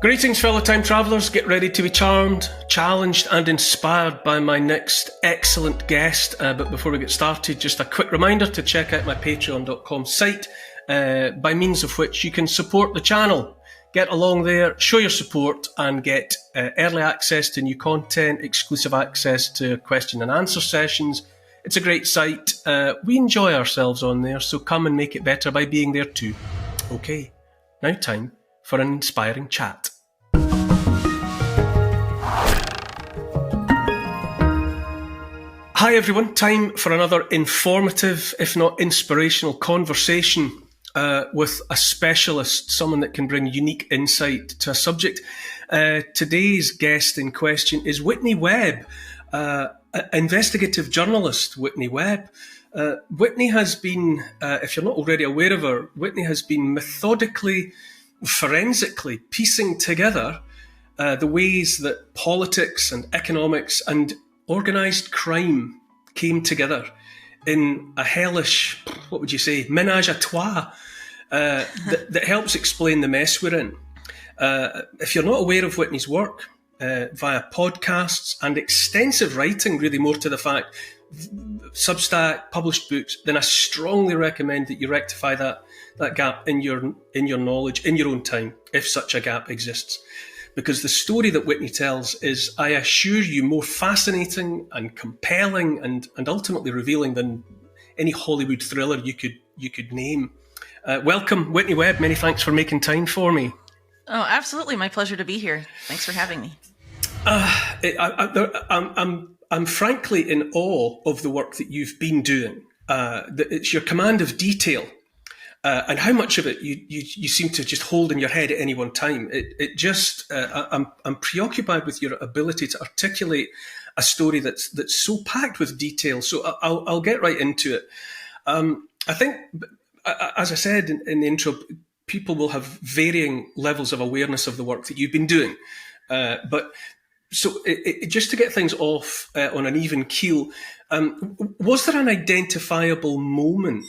Greetings, fellow time travellers. Get ready to be charmed, challenged and inspired by my next excellent guest. But before we get started, just a quick reminder to check out my patreon.com site, by means of which you can support the channel. Get along there, show your support and get early access to new content, exclusive access to question and answer sessions. It's a great site. We enjoy ourselves on there, so come and make it better by being there too. Okay, now time for an inspiring chat. Hi everyone, time for another informative, if not inspirational conversation with a specialist, someone that can bring unique insight to a subject. Today's guest in question is Whitney Webb, investigative journalist Whitney Webb. Whitney has been, if you're not already aware of her, Whitney has been methodically, forensically piecing together the ways that politics and economics and organised crime came together in a hellish, what would you say, menage a trois that helps explain the mess we're in. If you're not aware of Whitney's work, via podcasts and extensive writing, really more to the fact, Substack, published books, then I strongly recommend that you rectify that gap in your knowledge in your own time, if such a gap exists. Because the story that Whitney tells is, I assure you, more fascinating and compelling and ultimately revealing than any Hollywood thriller you could name. Welcome, Whitney Webb. Many thanks for making time for me. Oh, absolutely. My pleasure to be here. Thanks for having me. I'm frankly in awe of the work that you've been doing. It's your command of detail and how much of it you seem to just hold in your head at any one time. I'm preoccupied with your ability to articulate a story that's so packed with detail. So I'll get right into it. I think, as I said in the intro, people will have varying levels of awareness of the work that you've been doing. So just to get things off on an even keel, was there an identifiable moment,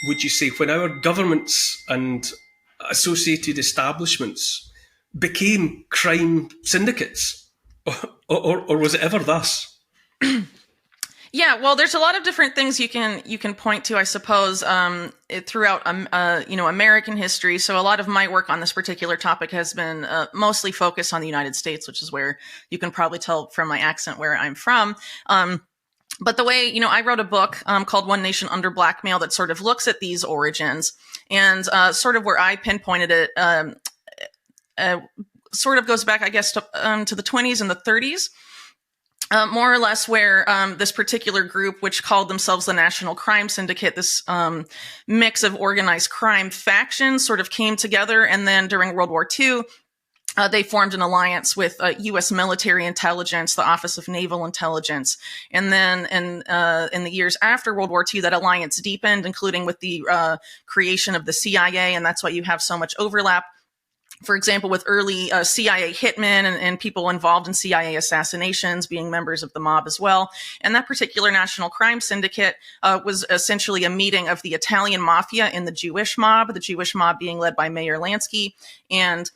would you say, when our governments and associated establishments became crime syndicates? Or was it ever thus? Yeah, well, there's a lot of different things you can point to, I suppose, throughout American history. So a lot of my work on this particular topic has been mostly focused on the United States, which is where you can probably tell from my accent where I'm from. But the way, I wrote a book called One Nation Under Blackmail that sort of looks at these origins, and sort of where I pinpointed it sort of goes back, I guess, to the 20s and the 30s. More or less where this particular group, which called themselves the National Crime Syndicate, this mix of organized crime factions sort of came together. And then during World War II, they formed an alliance with U.S. military intelligence, the Office of Naval Intelligence. And then in the years after World War II, that alliance deepened, including with the creation of the CIA. And that's why you have so much overlap. For example, with early CIA hitmen and people involved in CIA assassinations being members of the mob as well. And that particular national crime syndicate was essentially a meeting of the Italian mafia and the Jewish mob being led by Mayor Lansky, and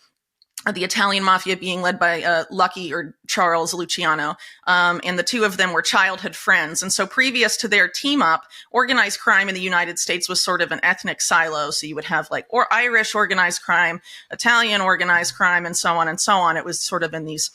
the Italian mafia being led by Lucky or Charles Luciano. And the two of them were childhood friends. And so previous to their team up, organized crime in the United States was sort of an ethnic silo. So you would have Irish organized crime, Italian organized crime, and so on and so on. It was sort of in these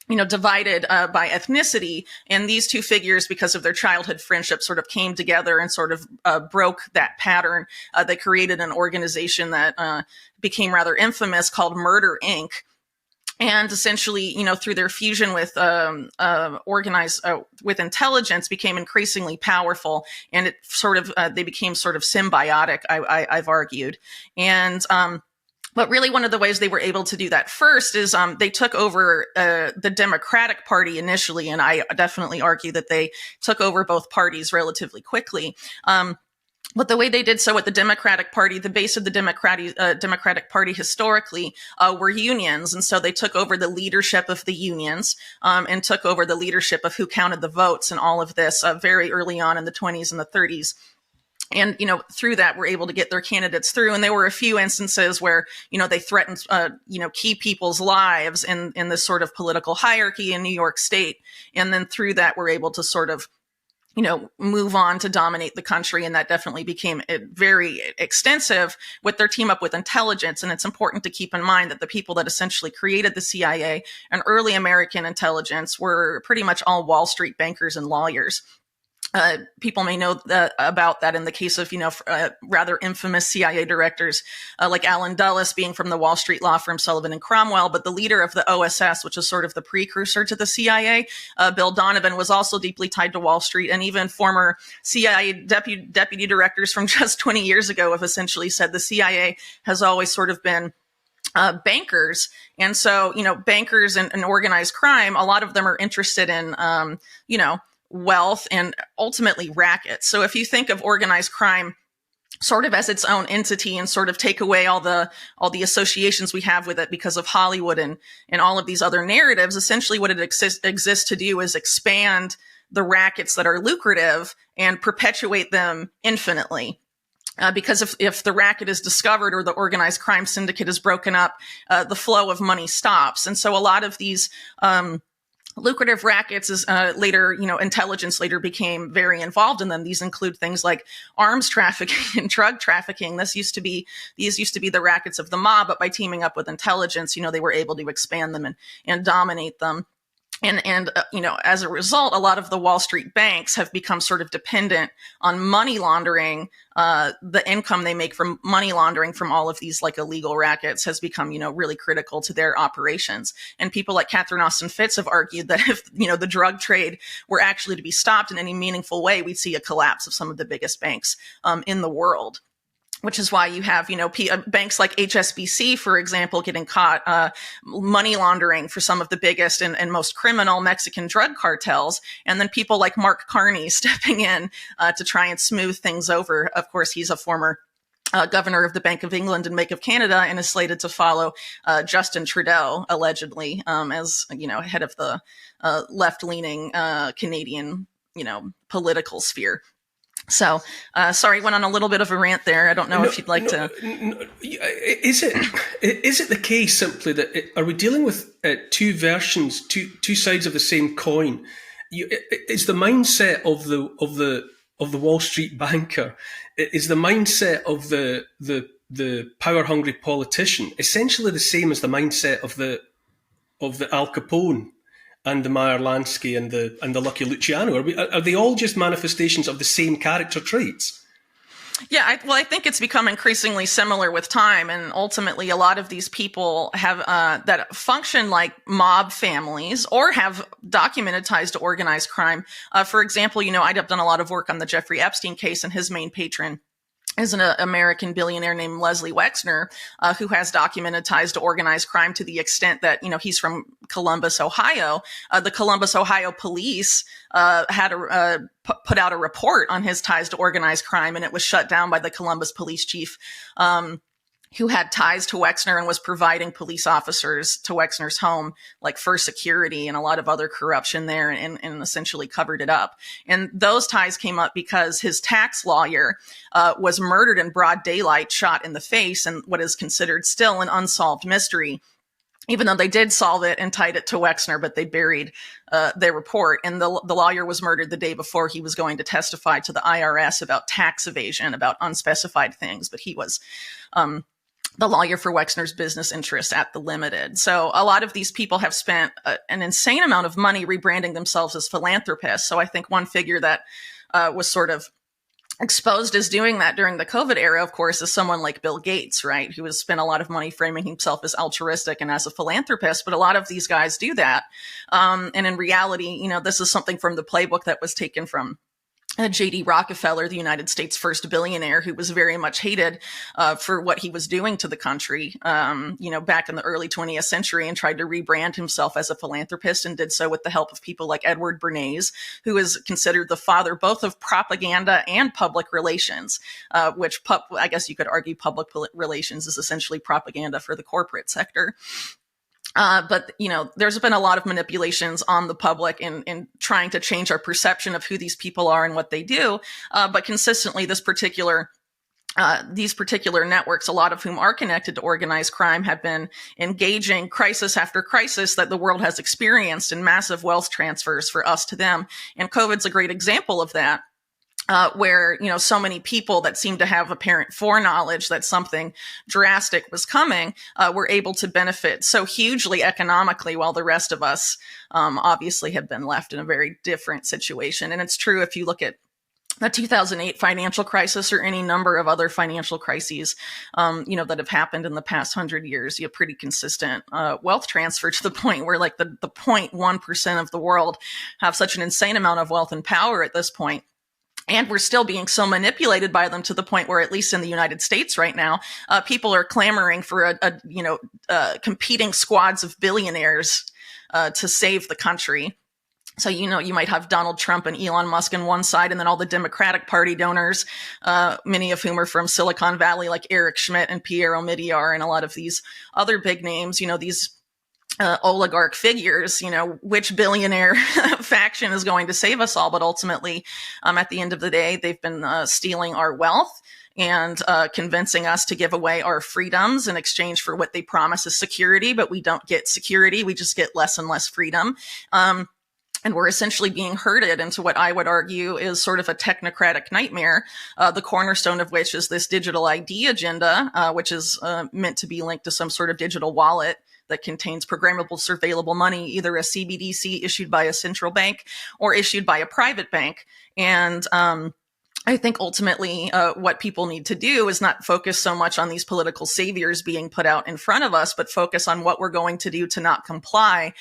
divided by ethnicity. And these two figures, because of their childhood friendship, sort of came together and sort of broke that pattern. They created an organization that became rather infamous called Murder, Inc. And essentially, through their fusion with with intelligence, became increasingly powerful. And it sort of they became sort of symbiotic, I've argued. And but really, one of the ways they were able to do that first is they took over the Democratic Party initially, and I definitely argue that they took over both parties relatively quickly. But the way they did so with the Democratic Party, the base of the Democratic Party historically were unions. And so they took over the leadership of the unions and took over the leadership of who counted the votes and all of this very early on in the 20s and the 30s. And, through that, were able to get their candidates through. And there were a few instances where, they threatened, key people's lives in this sort of political hierarchy in New York State. And then through that, were able to sort of, move on to dominate the country. And that definitely became very extensive with their team up with intelligence. And it's important to keep in mind that the people that essentially created the CIA and early American intelligence were pretty much all Wall Street bankers and lawyers. People may know about that in the case of, rather infamous CIA directors like Alan Dulles being from the Wall Street law firm Sullivan and Cromwell. But the leader of the OSS, which is sort of the precursor to the CIA, Bill Donovan, was also deeply tied to Wall Street. And even former CIA deputy directors from just 20 years ago have essentially said the CIA has always sort of been bankers. And so, bankers and organized crime, a lot of them are interested in, wealth and ultimately rackets. So if you think of organized crime sort of as its own entity and sort of take away all the associations we have with it because of Hollywood and all of these other narratives, essentially what it exists to do is expand the rackets that are lucrative and perpetuate them infinitely. Because if the racket is discovered or the organized crime syndicate is broken up, the flow of money stops. And so a lot of these lucrative rackets is later, intelligence later became very involved in them. These include things like arms trafficking and drug trafficking. These used to be the rackets of the mob, but by teaming up with intelligence, they were able to expand them and dominate them. And as a result, a lot of the Wall Street banks have become sort of dependent on money laundering. The income they make from money laundering from all of these like illegal rackets has become, really critical to their operations. And people like Catherine Austin Fitts have argued that if, the drug trade were actually to be stopped in any meaningful way, we'd see a collapse of some of the biggest banks in the world. Which is why you have, banks like HSBC, for example, getting caught money laundering for some of the biggest and most criminal Mexican drug cartels. And then people like Mark Carney stepping in to try and smooth things over. Of course, he's a former governor of the Bank of England and Bank of Canada and is slated to follow Justin Trudeau, allegedly, as, head of the left-leaning Canadian, political sphere. So, sorry, went on a little bit of a rant there. I don't know if you'd like to. Is it the case simply that are we dealing with two versions, two sides of the same coin? Is the mindset of the Wall Street banker, is the mindset of the power hungry politician essentially the same as the mindset of the Al Capone and the Meyer Lansky and the Lucky Luciano? Are they all just manifestations of the same character traits? Yeah, I think it's become increasingly similar with time, and ultimately, a lot of these people have that function like mob families or have documented ties to organized crime. For example, I've done a lot of work on the Jeffrey Epstein case, and his main patron is an American billionaire named Leslie Wexner, who has documented ties to organized crime to the extent that, he's from Columbus, Ohio. The Columbus, Ohio police had put out a report on his ties to organized crime, and it was shut down by the Columbus police chief, who had ties to Wexner and was providing police officers to Wexner's home, like for security and a lot of other corruption there, and essentially covered it up. And those ties came up because his tax lawyer was murdered in broad daylight, shot in the face, and what is considered still an unsolved mystery, even though they did solve it and tied it to Wexner, but they buried their report. And the lawyer was murdered the day before he was going to testify to the IRS about tax evasion, about unspecified things, but he was the lawyer for Wexner's business interests at the Limited. So a lot of these people have spent an insane amount of money rebranding themselves as philanthropists. So I think one figure that was sort of exposed as doing that during the COVID era, of course, is someone like Bill Gates, right? Who has spent a lot of money framing himself as altruistic and as a philanthropist. But a lot of these guys do that. And in reality, this is something from the playbook that was taken from J.D. Rockefeller, the United States' first billionaire, who was very much hated for what he was doing to the country, back in the early 20th century, and tried to rebrand himself as a philanthropist, and did so with the help of people like Edward Bernays, who is considered the father both of propaganda and public relations, which I guess you could argue public relations is essentially propaganda for the corporate sector. But, there's been a lot of manipulations on the public in trying to change our perception of who these people are and what they do. But consistently, these particular networks, a lot of whom are connected to organized crime, have been engaging crisis after crisis that the world has experienced in massive wealth transfers for us to them. And COVID's a great example of that. Where, so many people that seem to have apparent foreknowledge that something drastic was coming, were able to benefit so hugely economically, while the rest of us, obviously have been left in a very different situation. And it's true if you look at the 2008 financial crisis or any number of other financial crises, that have happened in the past 100 years. You have pretty consistent wealth transfer to the point where like the 0.1% of the world have such an insane amount of wealth and power at this point. And we're still being so manipulated by them to the point where, at least in the United States right now, people are clamoring for competing squads of billionaires to save the country. So, you might have Donald Trump and Elon Musk on one side, and then all the Democratic Party donors, many of whom are from Silicon Valley, like Eric Schmidt and Pierre Omidyar, and a lot of these other big names, these oligarch figures, which billionaire faction is going to save us all. But ultimately, at the end of the day, they've been stealing our wealth and convincing us to give away our freedoms in exchange for what they promise is security. But we don't get security. We just get less and less freedom. And we're essentially being herded into what I would argue is sort of a technocratic nightmare, the cornerstone of which is this digital ID agenda, which is meant to be linked to some sort of digital wallet that contains programmable, surveillable money, either a CBDC issued by a central bank or issued by a private bank. And I think ultimately what people need to do is not focus so much on these political saviors being put out in front of us, but focus on what we're going to do to not comply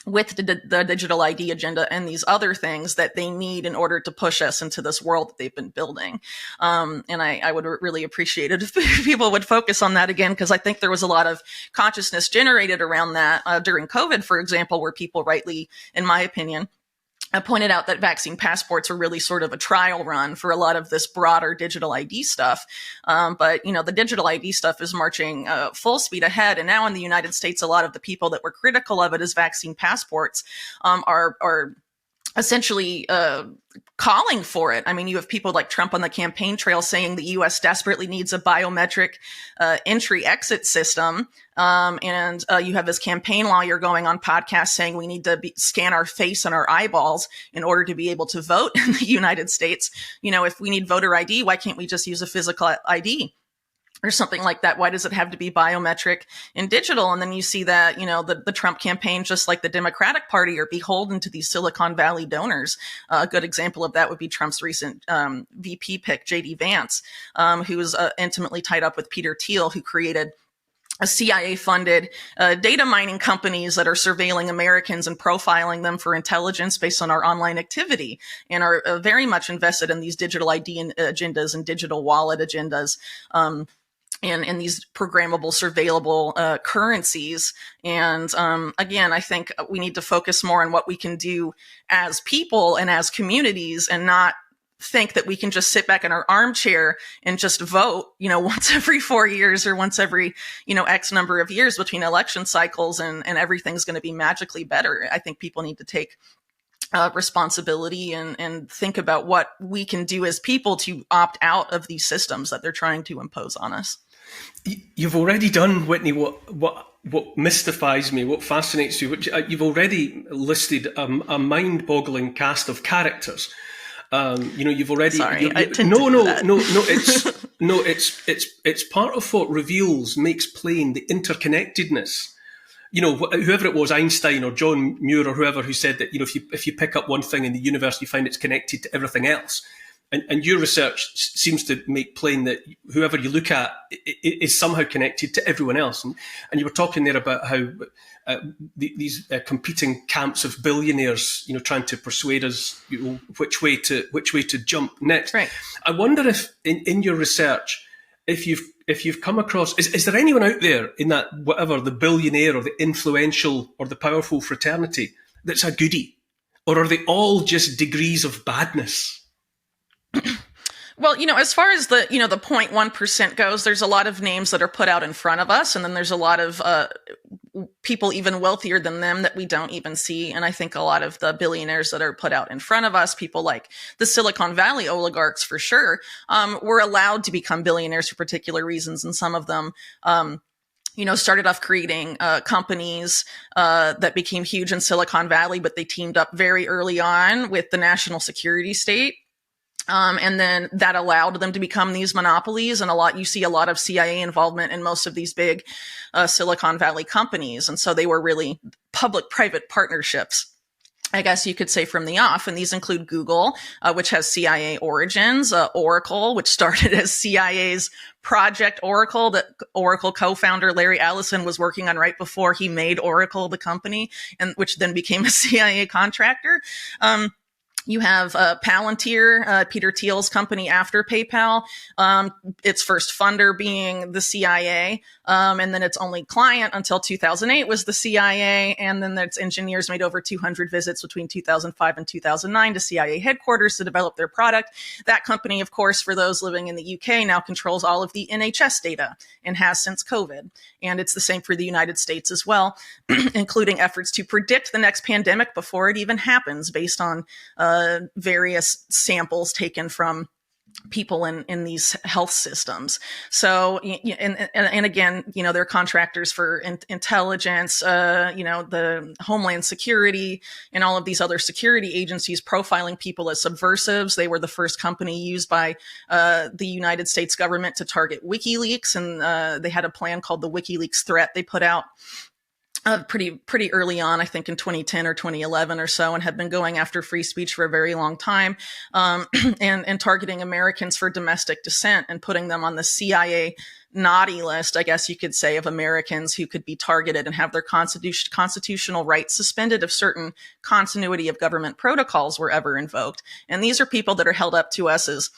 with the digital ID agenda and these other things that they need in order to push us into this world that they've been building. And I would really appreciate it if people would focus on that again, because I think there was a lot of consciousness generated around that during COVID, for example, where people rightly, in my opinion, pointed out that vaccine passports were really sort of a trial run for a lot of this broader digital ID stuff. But, the digital ID stuff is marching full speed ahead. And now in the United States, a lot of the people that were critical of it as vaccine passports are essentially calling for it. I mean, you have people like Trump on the campaign trail saying the U.S. desperately needs a biometric entry-exit system. And you have this campaign lawyer going on podcasts saying we need to scan our face and our eyeballs in order to be able to vote in the United States. If we need voter ID, why can't we just use a physical ID? Or something like that. Why does it have to be biometric and digital? And then you see that, the Trump campaign, just like the Democratic Party, are beholden to these Silicon Valley donors. A good example of that would be Trump's recent VP pick, J.D. Vance, who is intimately tied up with Peter Thiel, who created a CIA-funded data mining companies that are surveilling Americans and profiling them for intelligence based on our online activity, and are very much invested in these digital ID agendas and digital wallet agendas. And these programmable, surveillable currencies. And again, I think we need to focus more on what we can do as people and as communities, and not think that we can just sit back in our armchair and just vote, once every 4 years or once every, X number of years between election cycles, and everything's going to be magically better. I think people need to take responsibility and think about what we can do as people to opt out of these systems that they're trying to impose on us. You've already done, Whitney, what mystifies me, what fascinates you. Which you've already listed a mind-boggling cast of characters. You've already. Sorry, It's part of what makes plain the interconnectedness. Whoever it was, Einstein or John Muir or whoever, who said that, if you pick up one thing in the universe, you find it's connected to everything else. And your research seems to make plain that whoever you look at is somehow connected to everyone else. And you were talking there about how these competing camps of billionaires, trying to persuade us, which way to jump next. Right. I wonder if in your research, if you've come across, is there anyone out there in that, whatever, the billionaire or the influential or the powerful fraternity, that's a goodie? Or are they all just degrees of badness? Well, as far as the 0.1% goes, there's a lot of names that are put out in front of us. And then there's a lot of people even wealthier than them that we don't even see. And I think a lot of the billionaires that are put out in front of us, people like the Silicon Valley oligarchs for sure, were allowed to become billionaires for particular reasons. And some of them, started off creating companies that became huge in Silicon Valley, but they teamed up very early on with the national security state. And then that allowed them to become these monopolies. And you see a lot of CIA involvement in most of these big Silicon Valley companies. And so they were really public-private partnerships, I guess you could say, from the off. And these include Google, which has CIA origins, Oracle, which started as CIA's Project Oracle that Oracle co-founder Larry Ellison was working on right before he made Oracle the company, and which then became a CIA contractor. You have Palantir, Peter Thiel's company after PayPal, its first funder being the CIA, and then its only client until 2008 was the CIA, and then its engineers made over 200 visits between 2005 and 2009 to CIA headquarters to develop their product. That company, of course, for those living in the UK, now controls all of the NHS data and has since COVID. And it's the same for the United States as well, including efforts to predict the next pandemic before it even happens based on various samples taken from people in these health systems. So, and again, they're contractors for intelligence, the Homeland Security and all of these other security agencies profiling people as subversives. They were the first company used by the United States government to target WikiLeaks. And they had a plan called the WikiLeaks threat they put out pretty early on, I think in 2010 or 2011 or so, and have been going after free speech for a very long time, and targeting Americans for domestic dissent and putting them on the CIA naughty list, I guess you could say, of Americans who could be targeted and have their constitutional rights suspended if certain continuity of government protocols were ever invoked. And these are people that are held up to us as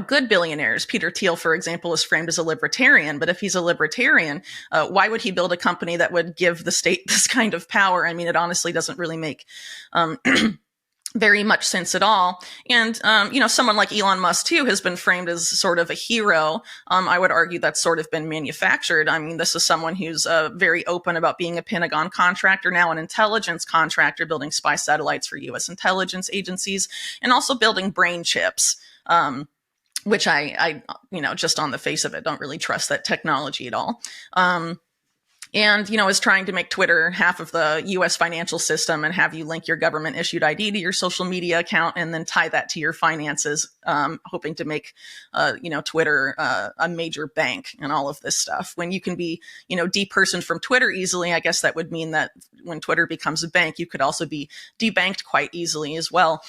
good billionaires. Peter Thiel, for example, is framed as a libertarian, but if he's a libertarian, why would he build a company that would give the state this kind of power? I mean, it honestly doesn't really make very much sense at all. And, someone like Elon Musk, too, has been framed as sort of a hero. I would argue that's sort of been manufactured. I mean, this is someone who's very open about being a Pentagon contractor, now an intelligence contractor, building spy satellites for U.S. intelligence agencies, and also building brain chips. Which I, just on the face of it, don't really trust that technology at all. And, is trying to make Twitter half of the U.S. financial system and have you link your government issued ID to your social media account and then tie that to your finances, hoping to make, Twitter a major bank and all of this stuff. When you can be, depersoned from Twitter easily, I guess that would mean that when Twitter becomes a bank, you could also be debanked quite easily as well.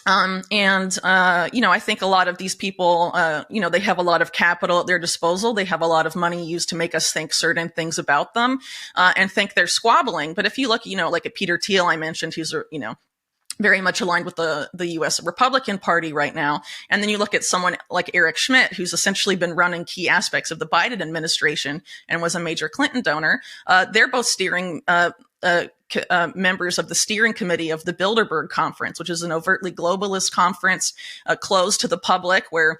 I think a lot of these people, they have a lot of capital at their disposal. They have a lot of money used to make us think certain things about them, and think they're squabbling. But if you look, like at Peter Thiel, I mentioned, who's, very much aligned with the U.S. Republican Party right now. And then you look at someone like Eric Schmidt, who's essentially been running key aspects of the Biden administration and was a major Clinton donor. They're both steering members of the steering committee of the Bilderberg Conference, which is an overtly globalist conference closed to the public, where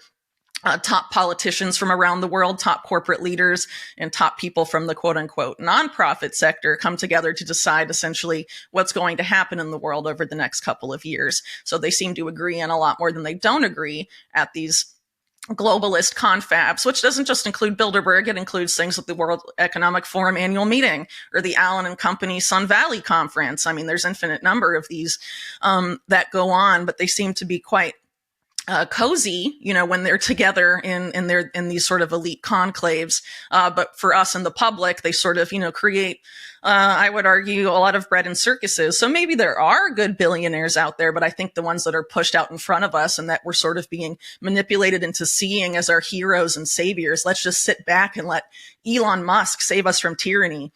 top politicians from around the world, top corporate leaders, and top people from the quote unquote nonprofit sector come together to decide essentially what's going to happen in the world over the next couple of years. So they seem to agree on a lot more than they don't agree at these globalist confabs, which doesn't just include Bilderberg. It includes things like the World Economic Forum annual meeting or the Allen and Company Sun Valley Conference. I mean, there's infinite number of these that go on, but they seem to be quite cozy, when they're together in these sort of elite conclaves. But for us in the public, they sort of, create, I would argue, a lot of bread and circuses. So maybe there are good billionaires out there, but I think the ones that are pushed out in front of us and that we're sort of being manipulated into seeing as our heroes and saviors, let's just sit back and let Elon Musk save us from tyranny,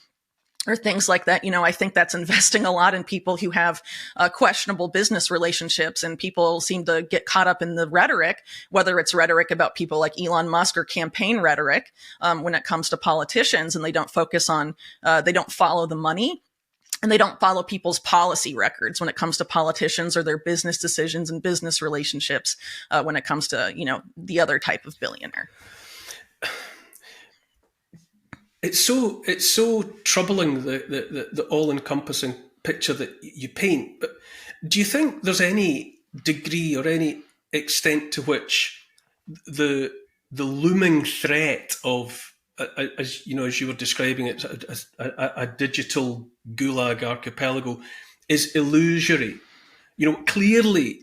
or things like that. I think that's investing a lot in people who have questionable business relationships, and people seem to get caught up in the rhetoric, whether it's rhetoric about people like Elon Musk or campaign rhetoric when it comes to politicians, and they don't focus on, they don't follow the money, and they don't follow people's policy records when it comes to politicians or their business decisions and business relationships when it comes to, the other type of billionaire. it's so troubling, the all encompassing picture that you paint. But do you think there's any degree or any extent to which the the looming threat of, as you know, as you were describing it, a digital gulag archipelago is illusory? Clearly,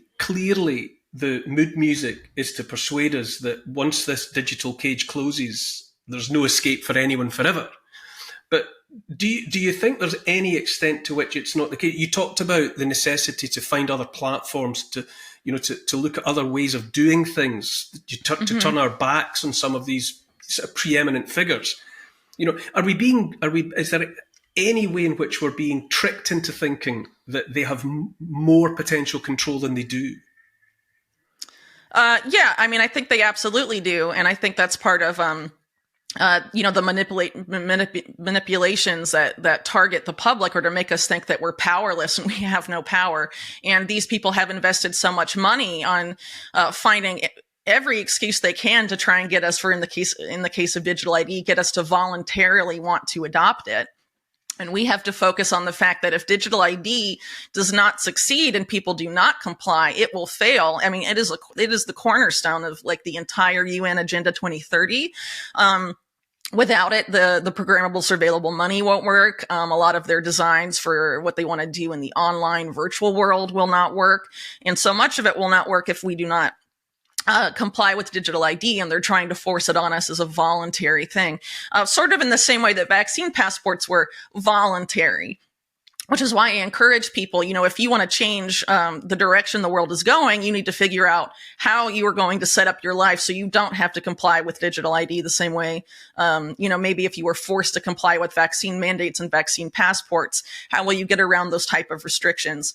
the mood music is to persuade us that once this digital cage closes, there's no escape for anyone forever. But do you think there's any extent to which it's not the case? You talked about the necessity to find other platforms, to look at other ways of doing things, to turn our backs on some of these sort of preeminent figures. Is there any way in which we're being tricked into thinking that they have more potential control than they do? Yeah, I mean, I think they absolutely do, and I think that's part of the manipulations that target the public, or to make us think that we're powerless and we have no power. And these people have invested so much money on finding every excuse they can to try and get us, in the case of digital ID, get us to voluntarily want to adopt it. And we have to focus on the fact that if digital ID does not succeed and people do not comply, it will fail. I mean, it is the cornerstone of like the entire UN Agenda 2030. Without it, the programmable surveillable money won't work. A lot of their designs for what they want to do in the online virtual world will not work. And so much of it will not work if we do not comply with digital ID, and they're trying to force it on us as a voluntary thing, sort of in the same way that vaccine passports were voluntary. Which is why I encourage people, if you want to change the direction the world is going, you need to figure out how you are going to set up your life so you don't have to comply with digital ID the same way. Maybe if you were forced to comply with vaccine mandates and vaccine passports, how will you get around those type of restrictions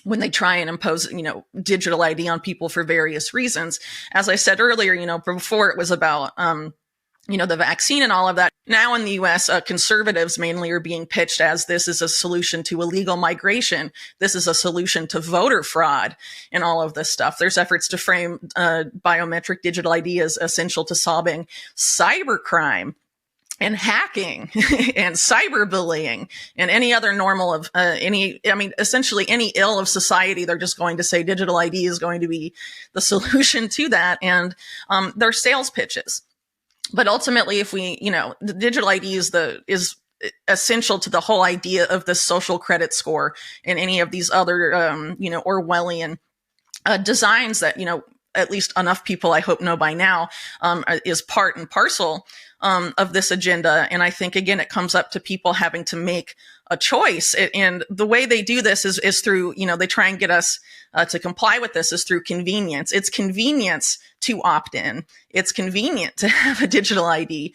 when they try and impose, digital ID on people for various reasons? As I said earlier, before it was about, the vaccine and all of that. Now in the US, conservatives mainly are being pitched as this is a solution to illegal migration. This is a solution to voter fraud and all of this stuff. There's efforts to frame biometric digital ID as essential to solving cybercrime and hacking and cyberbullying and any other essentially any ill of society. They're just going to say digital ID is going to be the solution to that. And they're sales pitches. But ultimately, if the digital ID is essential to the whole idea of the social credit score and any of these other, Orwellian designs that, at least enough people I hope know by now, is part and parcel of this agenda. And I think, again, it comes up to people having to make a choice. And the way they do this is through, they try and get us to comply with this is through convenience. It's convenience to opt in. It's convenient to have a digital ID.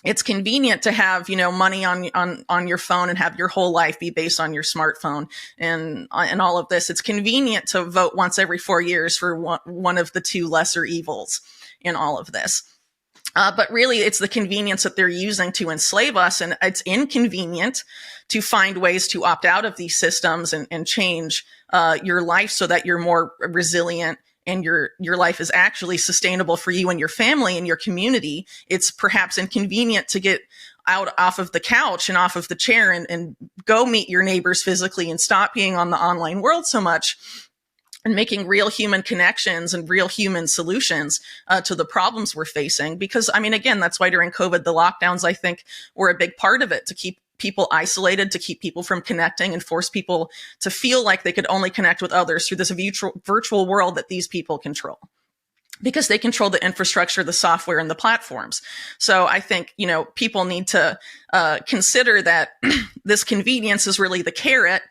It's convenient to have, money on your phone and have your whole life be based on your smartphone and all of this. It's convenient to vote once every 4 years for one of the two lesser evils in all of this. But really, it's the convenience that they're using to enslave us. And it's inconvenient to find ways to opt out of these systems and change your life so that you're more resilient and your life is actually sustainable for you and your family and your community. It's perhaps inconvenient to get off of the couch and off of the chair and go meet your neighbors physically and stop being on the online world so much, and making real human connections and real human solutions to the problems we're facing. Because, again, that's why during COVID, the lockdowns, I think, were a big part of it, to keep people isolated, to keep people from connecting and force people to feel like they could only connect with others through this virtual world that these people control. Because they control the infrastructure, the software, and the platforms. So I think, people need to consider that this convenience is really the carrot.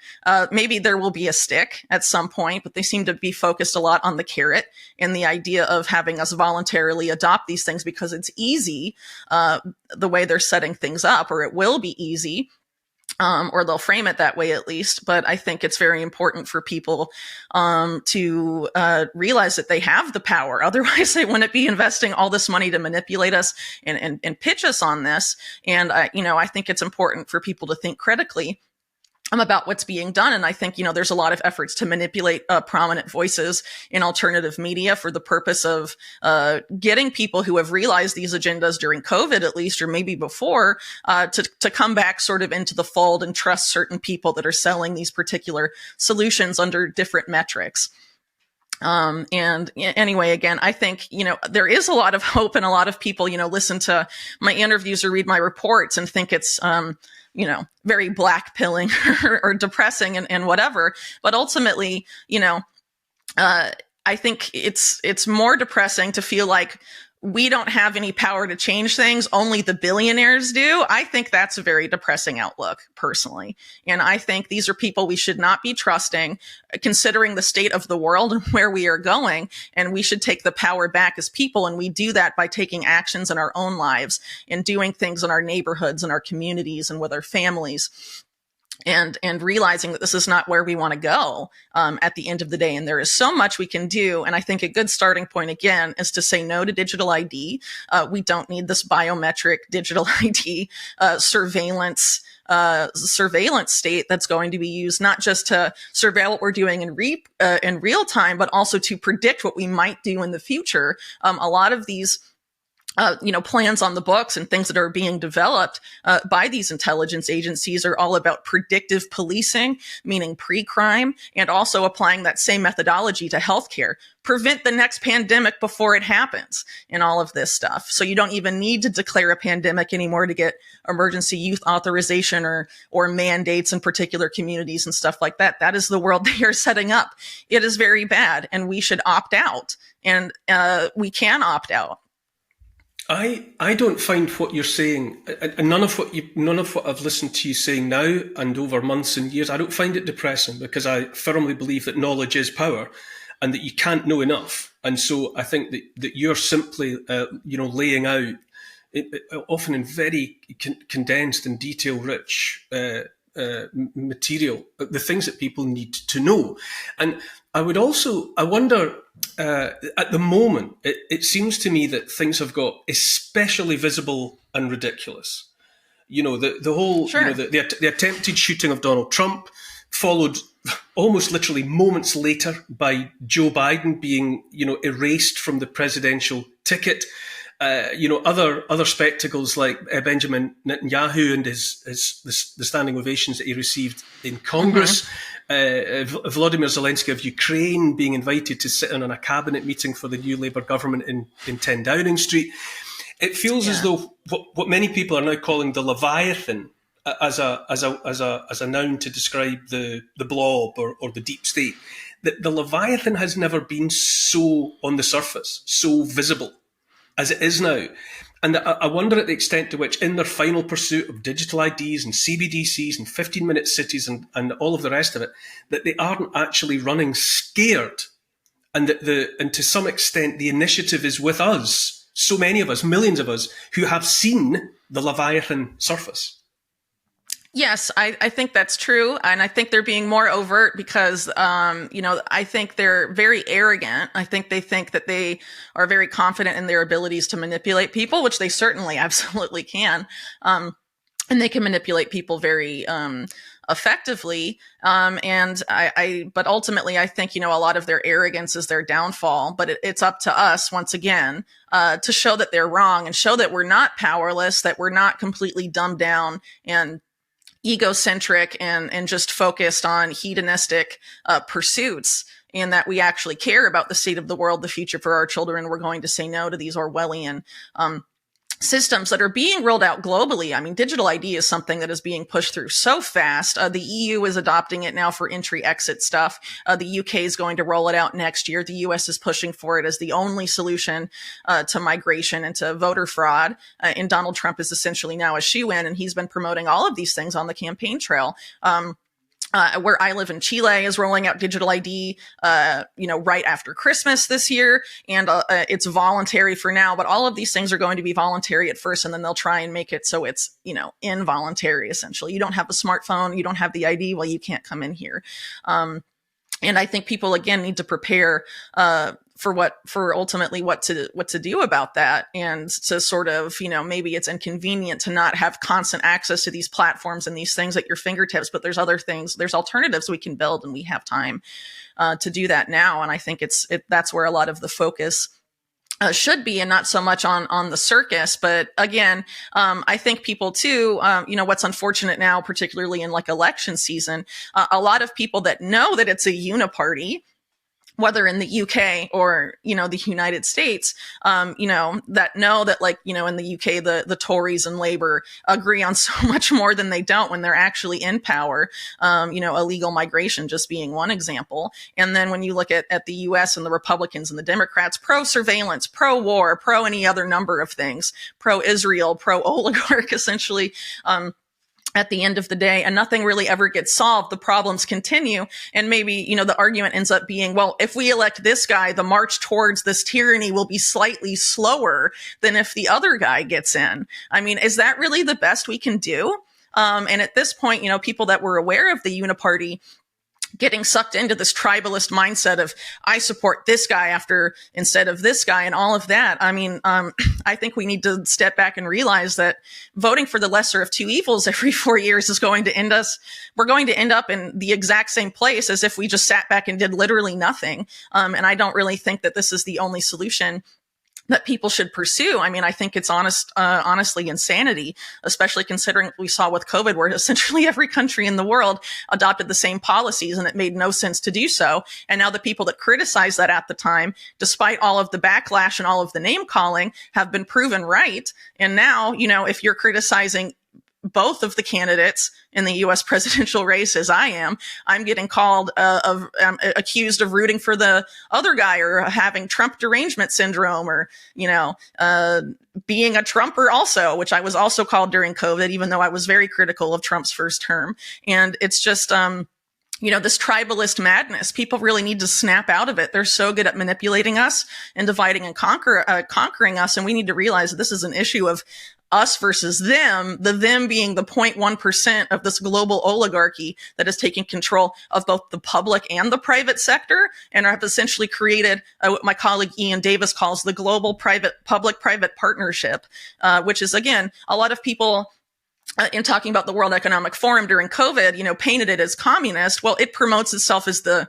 Maybe there will be a stick at some point, but they seem to be focused a lot on the carrot and the idea of having us voluntarily adopt these things because it's easy, the way they're setting things up, or it will be easy. Or they'll frame it that way at least. But I think it's very important for people to realize that they have the power. Otherwise, they wouldn't be investing all this money to manipulate us and pitch us on this. And, I think it's important for people to think critically about what's being done. And I think, there's a lot of efforts to manipulate prominent voices in alternative media for the purpose of getting people who have realized these agendas during COVID, at least, or maybe before, to come back sort of into the fold and trust certain people that are selling these particular solutions under different metrics. And anyway, again, I think, there is a lot of hope, and a lot of people, listen to my interviews or read my reports and think it's, very black pilling or depressing and whatever. But ultimately, I think it's more depressing to feel like we don't have any power to change things. Only the billionaires do. I think that's a very depressing outlook, personally. And I think these are people we should not be trusting, considering the state of the world and where we are going. And we should take the power back as people. And we do that by taking actions in our own lives and doing things in our neighborhoods and our communities and with our families. And realizing that this is not where we want to go at the end of the day. And there is so much we can do. And I think a good starting point, again, is to say no to digital ID. We don't need this biometric digital ID surveillance state that's going to be used not just to surveil what we're doing in real time, but also to predict what we might do in the future. A lot of these plans on the books and things that are being developed by these intelligence agencies are all about predictive policing, meaning pre-crime, and also applying that same methodology to healthcare. Prevent the next pandemic before it happens and all of this stuff. So you don't even need to declare a pandemic anymore to get emergency use authorization or mandates in particular communities and stuff like that. That is the world they are setting up. It is very bad, and we should opt out, and we can opt out. I don't find what you're saying, and none of what I've listened to you saying now and over months and years, I don't find it depressing, because I firmly believe that knowledge is power, and that you can't know enough. And so I think that you're simply, laying out, often in very condensed and detail-rich material, the things that people need to know. And I wonder, at the moment, it seems to me that things have got especially visible and ridiculous. The whole, sure. The attempted shooting of Donald Trump, followed almost literally moments later by Joe Biden being, erased from the presidential ticket. Other spectacles like Benjamin Netanyahu and the standing ovations that he received in Congress. Volodymyr Zelensky of Ukraine being invited to sit in on a cabinet meeting for the new Labour government in 10 Downing Street. It feels as though what many people are now calling the Leviathan as a noun to describe the blob or the deep state, that the Leviathan has never been so on the surface, so visible as it is now. And I wonder at the extent to which, in their final pursuit of digital IDs and CBDCs and 15-minute cities and all of the rest of it, that they aren't actually running scared, and and to some extent the initiative is with us, so many of us, millions of us, who have seen the Leviathan surface. Yes, I think that's true. And I think they're being more overt because, I think they're very arrogant. I think they think that they are very confident in their abilities to manipulate people, which they certainly absolutely can. And they can manipulate people very effectively. But ultimately, I think, a lot of their arrogance is their downfall. But it's up to us, once again, to show that they're wrong and show that we're not powerless, that we're not completely dumbed down and egocentric and just focused on hedonistic pursuits, and that we actually care about the state of the world, the future for our children. We're going to say no to these Orwellian systems that are being rolled out globally. I mean, digital ID is something that is being pushed through so fast. The EU is adopting it now for entry-exit stuff. The UK is going to roll it out next year. The US is pushing for it as the only solution to migration and to voter fraud. And Donald Trump is essentially now a shoe-in, and he's been promoting all of these things on the campaign trail. Where I live in Chile is rolling out digital ID, right after Christmas this year. And it's voluntary for now, but all of these things are going to be voluntary at first, and then they'll try and make it so it's, involuntary, essentially. You don't have a smartphone, you don't have the ID, well, you can't come in here. And I think people, again, need to prepare for ultimately what to do about that, and to sort of, maybe it's inconvenient to not have constant access to these platforms and these things at your fingertips, but there's other things, there's alternatives we can build, and we have time to do that now. And I think that's where a lot of the focus should be, and not so much on the circus. But again, I think people too, what's unfortunate now, particularly in like election season, a lot of people that know that it's a uniparty, whether in the UK or, the United States, that know that, like, in the UK, the Tories and Labour agree on so much more than they don't when they're actually in power. Illegal migration just being one example. And then when you look at the US and the Republicans and the Democrats, pro-surveillance, pro-war, pro any other number of things, pro-Israel, pro-oligarch, essentially, at the end of the day, and nothing really ever gets solved. The problems continue. And maybe, the argument ends up being, well, if we elect this guy, the march towards this tyranny will be slightly slower than if the other guy gets in. I mean, is that really the best we can do? And at this point, people that were aware of the uniparty getting sucked into this tribalist mindset of, I support this guy instead of this guy, and all of that. I mean, I think we need to step back and realize that voting for the lesser of two evils every 4 years is going to we're going to end up in the exact same place as if we just sat back and did literally nothing. And I don't really think that this is the only solution that people should pursue. I mean, I think it's honestly insanity, especially considering what we saw with COVID, where essentially every country in the world adopted the same policies, and it made no sense to do so. And now the people that criticized that at the time, despite all of the backlash and all of the name calling, have been proven right. And now, if you're criticizing both of the candidates in the U.S. presidential race, as I am, I'm getting called accused of rooting for the other guy, or having Trump derangement syndrome, or being a Trumper also, which I was also called during COVID, even though I was very critical of Trump's first term. And it's just this tribalist madness. People really need to snap out of it. They're so good at manipulating us and dividing and conquering us, and we need to realize that this is an issue of us versus them, the them being the 0.1% of this global oligarchy that is taking control of both the public and the private sector, and have essentially created what my colleague Ian Davis calls the global public-private partnership, which is, again, a lot of people in talking about the World Economic Forum during COVID, painted it as communist. Well, it promotes itself as the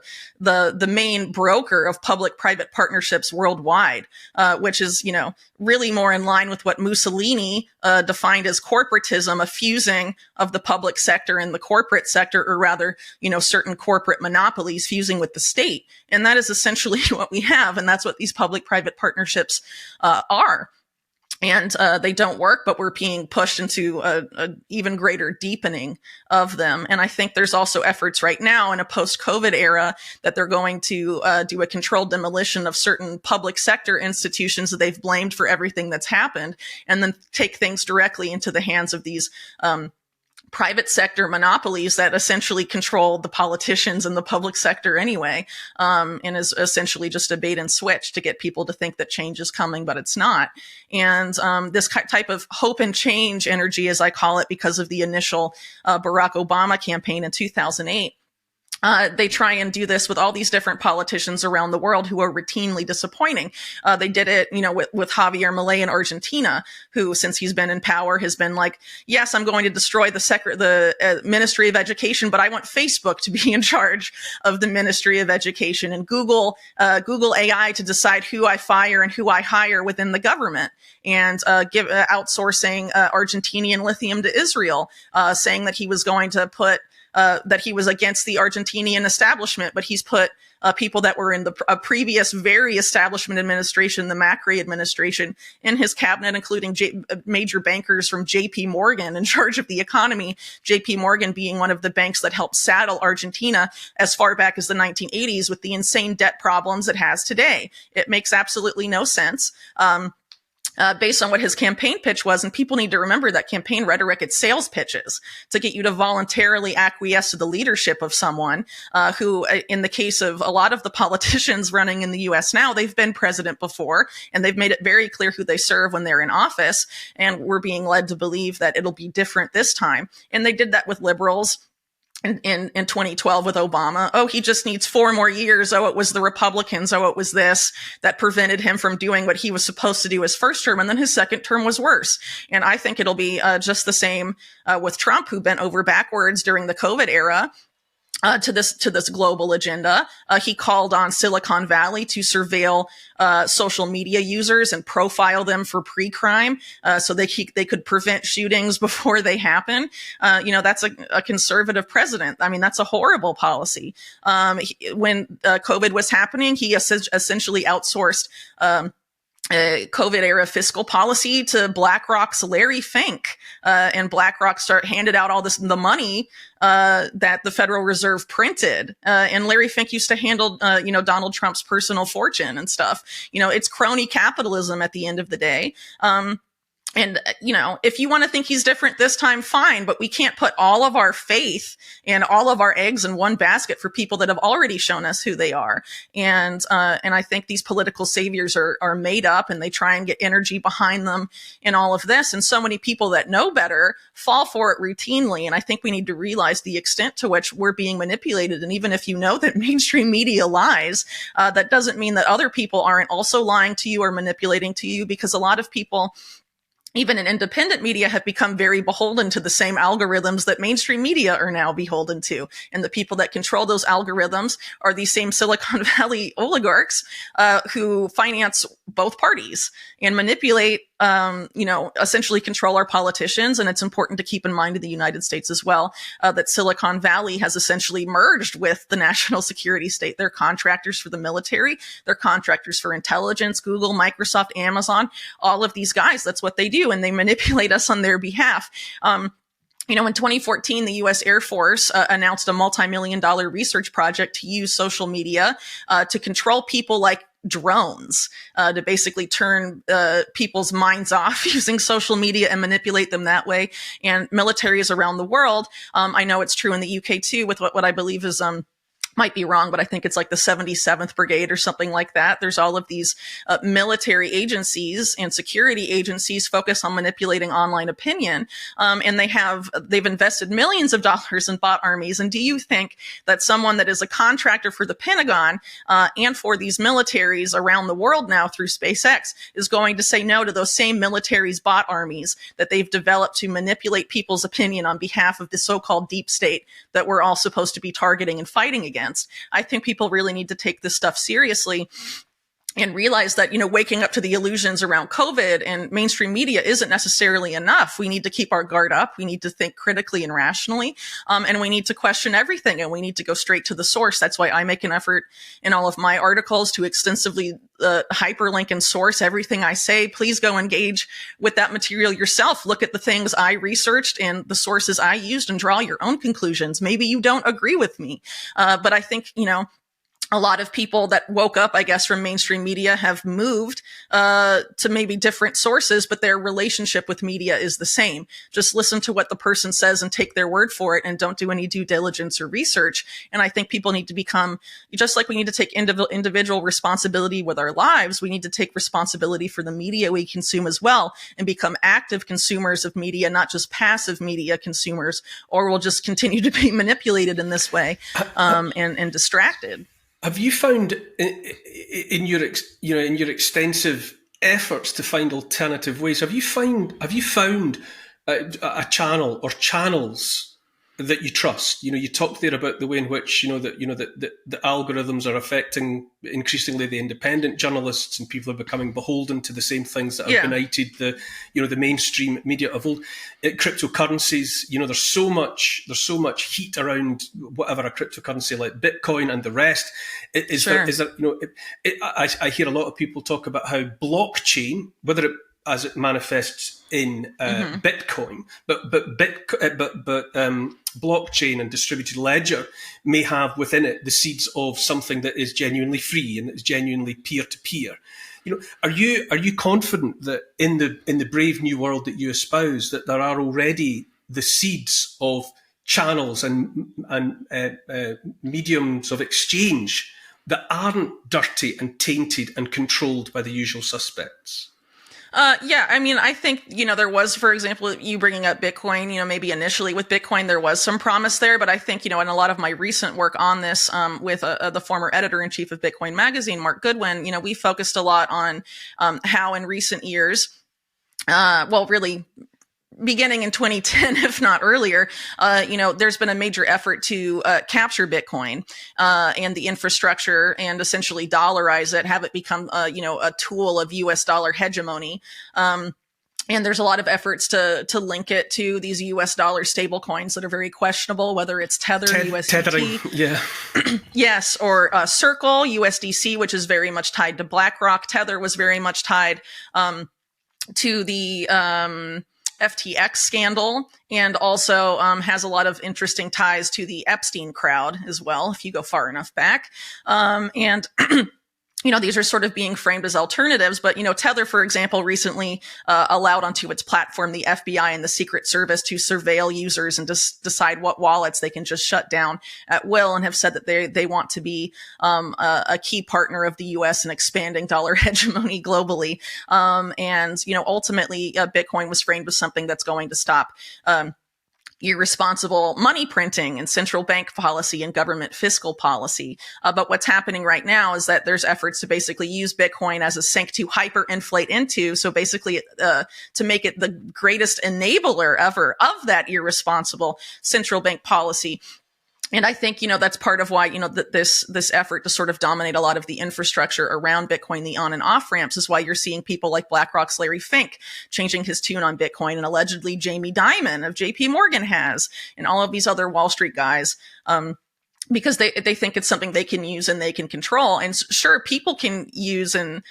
main broker of public-private partnerships worldwide, which is, really more in line with what Mussolini defined as corporatism, a fusing of the public sector and the corporate sector, or rather, certain corporate monopolies fusing with the state. And that is essentially what we have. And that's what these public-private partnerships are. And they don't work, but we're being pushed into a even greater deepening of them. And I think there's also efforts right now in a post-COVID era that they're going to do a controlled demolition of certain public sector institutions that they've blamed for everything that's happened, and then take things directly into the hands of these private sector monopolies that essentially control the politicians and the public sector anyway, and is essentially just a bait and switch to get people to think that change is coming, but it's not. And this type of hope and change energy, as I call it, because of the initial Barack Obama campaign in 2008, they try and do this with all these different politicians around the world who are routinely disappointing. They did it, with Javier Milei in Argentina, who, since he's been in power, has been like, yes, I'm going to destroy the Ministry of Education, but I want Facebook to be in charge of the Ministry of Education, and Google AI to decide who I fire and who I hire within the government, and outsourcing Argentinian lithium to Israel, saying that he was going to put that he was against the Argentinian establishment, but he's put people that were in the previous very establishment administration, the Macri administration, in his cabinet, including major bankers from J.P. Morgan in charge of the economy, J.P. Morgan being one of the banks that helped saddle Argentina as far back as the 1980s with the insane debt problems it has today. It makes absolutely no sense. Based on what his campaign pitch was. And people need to remember that campaign rhetoric, it's sales pitches to get you to voluntarily acquiesce to the leadership of someone who, in the case of a lot of the politicians running in the U.S. now, they've been president before, and they've made it very clear who they serve when they're in office. And we're being led to believe that it'll be different this time. And they did that with liberals in 2012 with Obama. Oh, he just needs 4 more years. Oh, it was the Republicans. Oh, it was this that prevented him from doing what he was supposed to do his first term. And then his second term was worse. And I think it'll be just the same with Trump, who bent over backwards during the COVID era. To this global agenda. He called on Silicon Valley to surveil social media users and profile them for pre-crime, so they could prevent shootings before they happen. That's a conservative president. I mean, that's a horrible policy. When COVID was happening, he essentially outsourced COVID era fiscal policy to BlackRock's Larry Fink, and BlackRock handed out all the money that the Federal Reserve printed, and Larry Fink used to handle Donald Trump's personal fortune and stuff. It's crony capitalism at the end of the day. And, if you want to think he's different this time, fine, but we can't put all of our faith and all of our eggs in one basket for people that have already shown us who they are. And I think these political saviors are made up, and they try and get energy behind them in all of this. And so many people that know better fall for it routinely. And I think we need to realize the extent to which we're being manipulated. And even if you know that mainstream media lies, that doesn't mean that other people aren't also lying to you or manipulating to you, because a lot of people, even in independent media, have become very beholden to the same algorithms that mainstream media are now beholden to. And the people that control those algorithms are these same Silicon Valley oligarchs who finance both parties and manipulate, essentially control our politicians. And it's important to keep in mind in the United States as well, that Silicon Valley has essentially merged with the national security state. They're contractors for the military. They're contractors for intelligence, Google, Microsoft, Amazon, all of these guys. That's what they do. And they manipulate us on their behalf. In 2014, the U.S. Air Force announced a multi-million-dollar research project to use social media to control people like drones, to basically turn people's minds off using social media and manipulate them that way. And militaries around the world, I know it's true in the UK too, with what I believe is might be wrong, but I think it's like the 77th Brigade or something like that. There's all of these military agencies and security agencies focus on manipulating online opinion. And they've invested millions of dollars in bot armies. And do you think that someone that is a contractor for the Pentagon and for these militaries around the world now through SpaceX is going to say no to those same militaries' bot armies that they've developed to manipulate people's opinion on behalf of the so-called deep state that we're all supposed to be targeting and fighting against? I think people really need to take this stuff seriously and realize that, waking up to the illusions around COVID and mainstream media isn't necessarily enough. We need to keep our guard up. We need to think critically and rationally. And we need to question everything, and we need to go straight to the source. That's why I make an effort in all of my articles to extensively hyperlink and source everything I say. Please go engage with that material yourself. Look at the things I researched and the sources I used and draw your own conclusions. Maybe you don't agree with me. But I think, a lot of people that woke up, I guess, from mainstream media have moved to maybe different sources, but their relationship with media is the same. Just listen to what the person says and take their word for it, and don't do any due diligence or research. And I think people need to become, just like we need to take individual responsibility with our lives, we need to take responsibility for the media we consume as well, and become active consumers of media, not just passive media consumers, or we'll just continue to be manipulated in this way and distracted. Have you found in your extensive efforts to find alternative ways? Have you found a channel or channels that you trust? You talked there about the way in which the algorithms are affecting increasingly the independent journalists, and people are becoming beholden to the same things that have benighted the mainstream media of old. Cryptocurrencies, there's so much heat around whatever a cryptocurrency like Bitcoin and the rest. I hear a lot of people talk about how blockchain, whether it as it manifests in Bitcoin, but blockchain and distributed ledger may have within it the seeds of something that is genuinely free and is genuinely peer to peer. Are you confident that in the brave new world that you espouse, that there are already the seeds of channels and mediums of exchange that aren't dirty and tainted and controlled by the usual suspects? Yeah, I mean, I think, there was, for example, you bringing up Bitcoin, maybe initially with Bitcoin, there was some promise there. But I think, in a lot of my recent work on this, with the former editor in chief of Bitcoin Magazine, Mark Goodwin, we focused a lot on how in recent years, really beginning in 2010, if not earlier, there's been a major effort to capture Bitcoin and the infrastructure and essentially dollarize it, have it become, a tool of U.S. dollar hegemony. And there's a lot of efforts to link it to these U.S. dollar stable coins that are very questionable, whether it's Tether, USDT. Tethering, yeah. Yes, or Circle, USDC, which is very much tied to BlackRock. Tether was very much tied to the FTX scandal, and also has a lot of interesting ties to the Epstein crowd as well, if you go far enough back. And these are sort of being framed as alternatives, but, Tether, for example, recently allowed onto its platform the FBI and the Secret Service to surveil users and decide what wallets they can just shut down at will, and have said that they want to be a key partner of the U.S. in expanding dollar hegemony globally. And ultimately, Bitcoin was framed as something that's going to stop irresponsible money printing and central bank policy and government fiscal policy. But what's happening right now is that there's efforts to basically use Bitcoin as a sink to hyperinflate into. So basically, to make it the greatest enabler ever of that irresponsible central bank policy. And I think, that's part of why, this effort to sort of dominate a lot of the infrastructure around Bitcoin, the on and off ramps, is why you're seeing people like BlackRock's Larry Fink changing his tune on Bitcoin, and allegedly Jamie Dimon of JP Morgan has, and all of these other Wall Street guys. Because they think it's something they can use and they can control. And sure, people can use and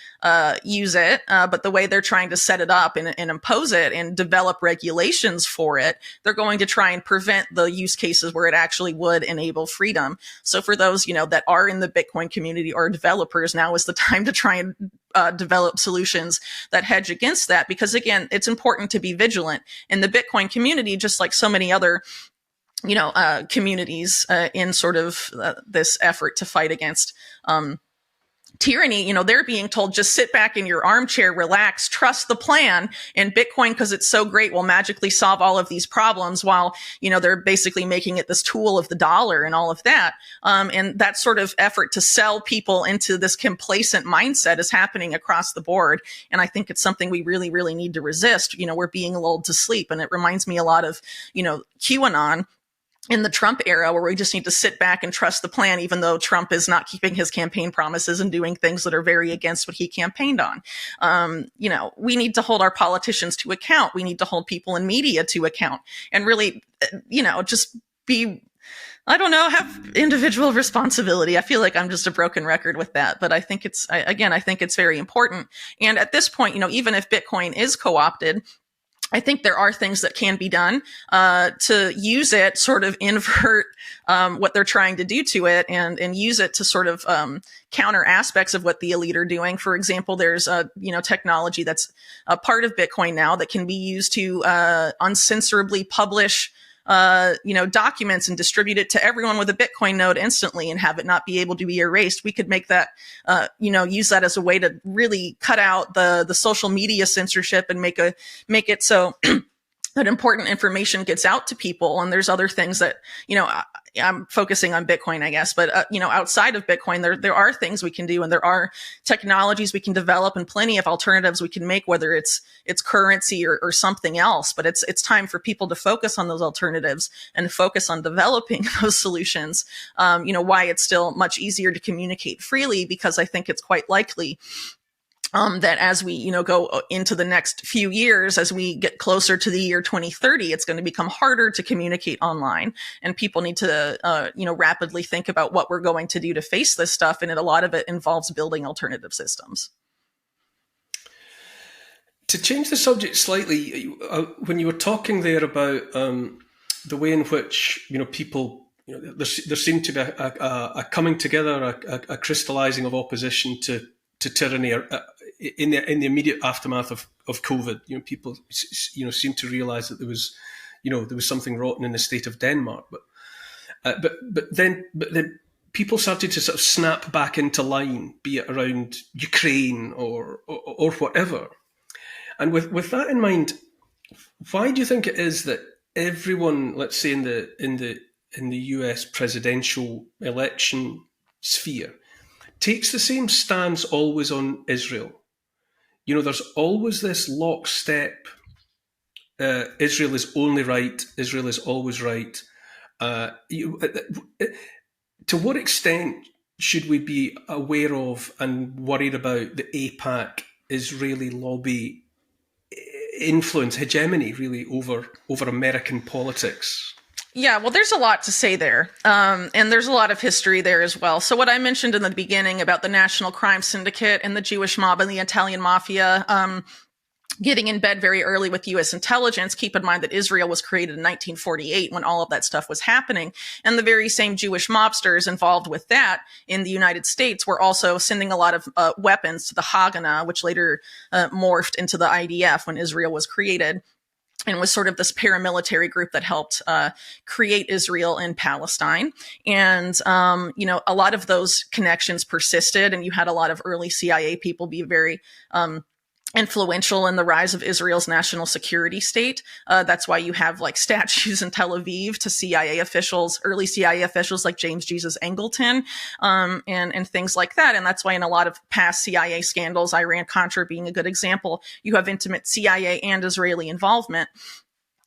use it, but the way they're trying to set it up and impose it and develop regulations for it, they're going to try and prevent the use cases where it actually would enable freedom. So for those, that are in the Bitcoin community or developers, now is the time to try and develop solutions that hedge against that. Because again, it's important to be vigilant. In the Bitcoin community, just like so many other communities in sort of this effort to fight against tyranny, they're being told, just sit back in your armchair, relax, trust the plan, and Bitcoin, because it's so great, will magically solve all of these problems, while, they're basically making it this tool of the dollar and all of that. And that sort of effort to sell people into this complacent mindset is happening across the board. And I think it's something we really, really need to resist. We're being lulled to sleep. And it reminds me a lot of, QAnon in the Trump era, where we just need to sit back and trust the plan, even though Trump is not keeping his campaign promises and doing things that are very against what he campaigned on. We need to hold our politicians to account. We need to hold people in media to account, and really, just be, have individual responsibility. I feel like I'm just a broken record with that, but I think I think it's very important. And at this point, even if Bitcoin is co-opted, I think there are things that can be done to use it, sort of invert what they're trying to do to it, and use it to sort of counter aspects of what the elite are doing. For example, there's technology that's a part of Bitcoin now that can be used to uncensorably publish documents and distribute it to everyone with a Bitcoin node instantly, and have it not be able to be erased. We could make that, use that as a way to really cut out the social media censorship and make it so that important information gets out to people. And there's other things that, I'm focusing on Bitcoin, I guess, but, outside of Bitcoin, there are things we can do, and there are technologies we can develop, and plenty of alternatives we can make, whether it's currency or something else. But it's time for people to focus on those alternatives and focus on developing those solutions. Why it's still much easier to communicate freely, because I think it's quite likely that as we, go into the next few years, as we get closer to the year 2030, it's going to become harder to communicate online, and people need to, rapidly think about what we're going to do to face this stuff. And a lot of it involves building alternative systems. To change the subject slightly, when you were talking there about the way in which, people, there seemed to be a coming together, a crystallizing of opposition to tyranny in the immediate aftermath of COVID. People seemed to realize that there was something rotten in the state of Denmark, but then people started to sort of snap back into line, be it around Ukraine or whatever. And with that in mind, why do you think it is that everyone, let's say in the US presidential election sphere, takes the same stance always on Israel? There's always this lockstep. Israel is only right. Israel is always right. To what extent should we be aware of and worried about the APAC Israeli lobby influence, hegemony, really, over American politics? Yeah, well, there's a lot to say there. And there's a lot of history there as well. So what I mentioned in the beginning about the National Crime Syndicate and the Jewish mob and the Italian mafia, getting in bed very early with U.S. intelligence. Keep in mind that Israel was created in 1948 when all of that stuff was happening. And the very same Jewish mobsters involved with that in the United States were also sending a lot of weapons to the Haganah, which later morphed into the IDF when Israel was created, and was sort of this paramilitary group that helped create Israel in Palestine. And, a lot of those connections persisted, and you had a lot of early CIA people be very influential in the rise of Israel's national security state. That's why you have like statues in Tel Aviv to CIA officials, early CIA officials like James Jesus Angleton, and things like that. And that's why in a lot of past CIA scandals, Iran-Contra being a good example, you have intimate CIA and Israeli involvement.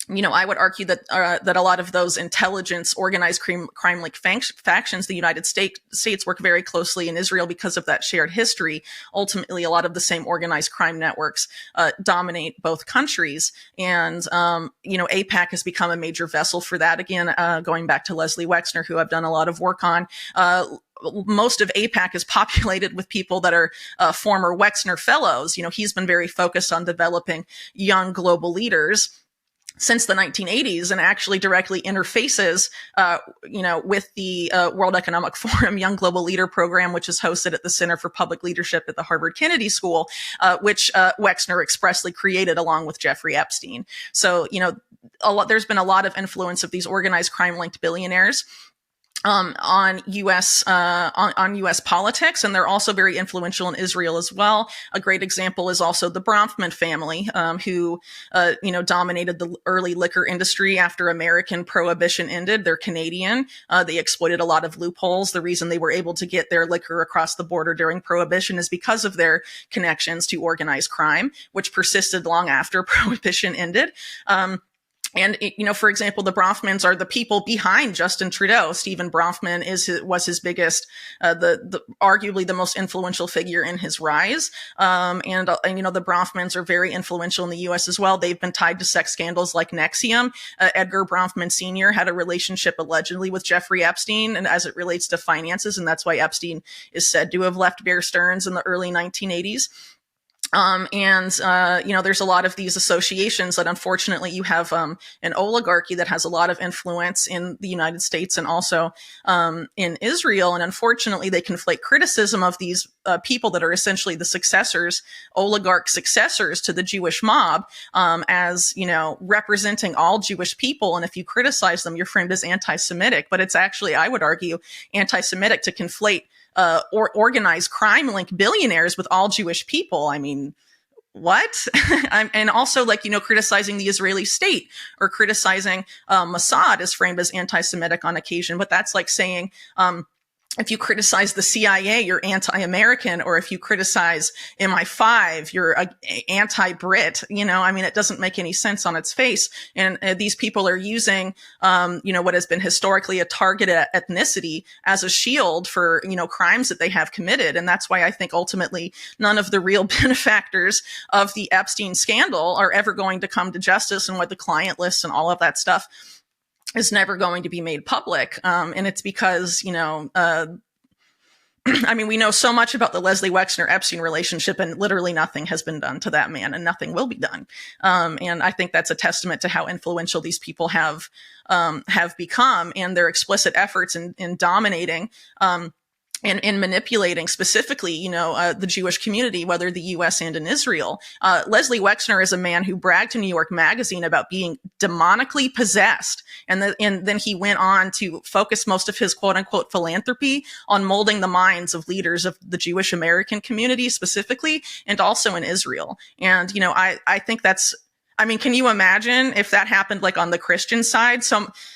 I would argue that that a lot of those intelligence, organized crime-like factions, the United States work very closely in Israel because of that shared history. Ultimately, a lot of the same organized crime networks dominate both countries, and AIPAC has become a major vessel for that. Again, going back to Leslie Wexner, who I've done a lot of work on. Most of AIPAC is populated with people that are former Wexner fellows. He's been very focused on developing young global leaders since the 1980s, and actually directly interfaces, with the World Economic Forum Young Global Leader Program, which is hosted at the Center for Public Leadership at the Harvard Kennedy School, which Wexner expressly created along with Jeffrey Epstein. So, there's been a lot of influence of these organized crime-linked billionaires on U.S. politics, and they're also very influential in Israel as well. A great example is also the Bronfman family, who dominated the early liquor industry after American prohibition ended. They're Canadian. They exploited a lot of loopholes. The reason they were able to get their liquor across the border during prohibition is because of their connections to organized crime, which persisted long after prohibition ended. And, for example, the Bronfmans are the people behind Justin Trudeau. Stephen Bronfman was his biggest, arguably the most influential figure in his rise. And the Bronfmans are very influential in the U.S. as well. They've been tied to sex scandals like Nexium. Edgar Bronfman Sr. had a relationship allegedly with Jeffrey Epstein, and as it relates to finances, and that's why Epstein is said to have left Bear Stearns in the early 1980s. There's a lot of these associations that unfortunately you have an oligarchy that has a lot of influence in the United States and also in Israel. And unfortunately, they conflate criticism of these people that are essentially the successors, oligarch successors to the Jewish mob, as, representing all Jewish people. And if you criticize them, you're framed as anti-Semitic. But it's actually, I would argue, anti-Semitic to conflate or organized crime-linked billionaires with all Jewish people. I mean, what? And also, criticizing the Israeli state or criticizing Mossad is framed as anti-Semitic on occasion. But that's like saying, if you criticize the CIA, you're anti-American, or if you criticize MI5, you're anti-Brit. It doesn't make any sense on its face. And these people are using, what has been historically a targeted ethnicity as a shield for, crimes that they have committed. And that's why I think ultimately none of the real benefactors of the Epstein scandal are ever going to come to justice, and what the client lists and all of that stuff is never going to be made public. And it's because, we know so much about the Leslie Wexner-Epstein relationship, and literally nothing has been done to that man, and nothing will be done. And I think that's a testament to how influential these people have become, and their explicit efforts in dominating and manipulating specifically, the Jewish community, whether the U.S. and in Israel. Leslie Wexner is a man who bragged to New York Magazine about being demonically possessed. And then he went on to focus most of his quote unquote philanthropy on molding the minds of leaders of the Jewish American community specifically, and also in Israel. And, I think can you imagine if that happened like on the Christian side,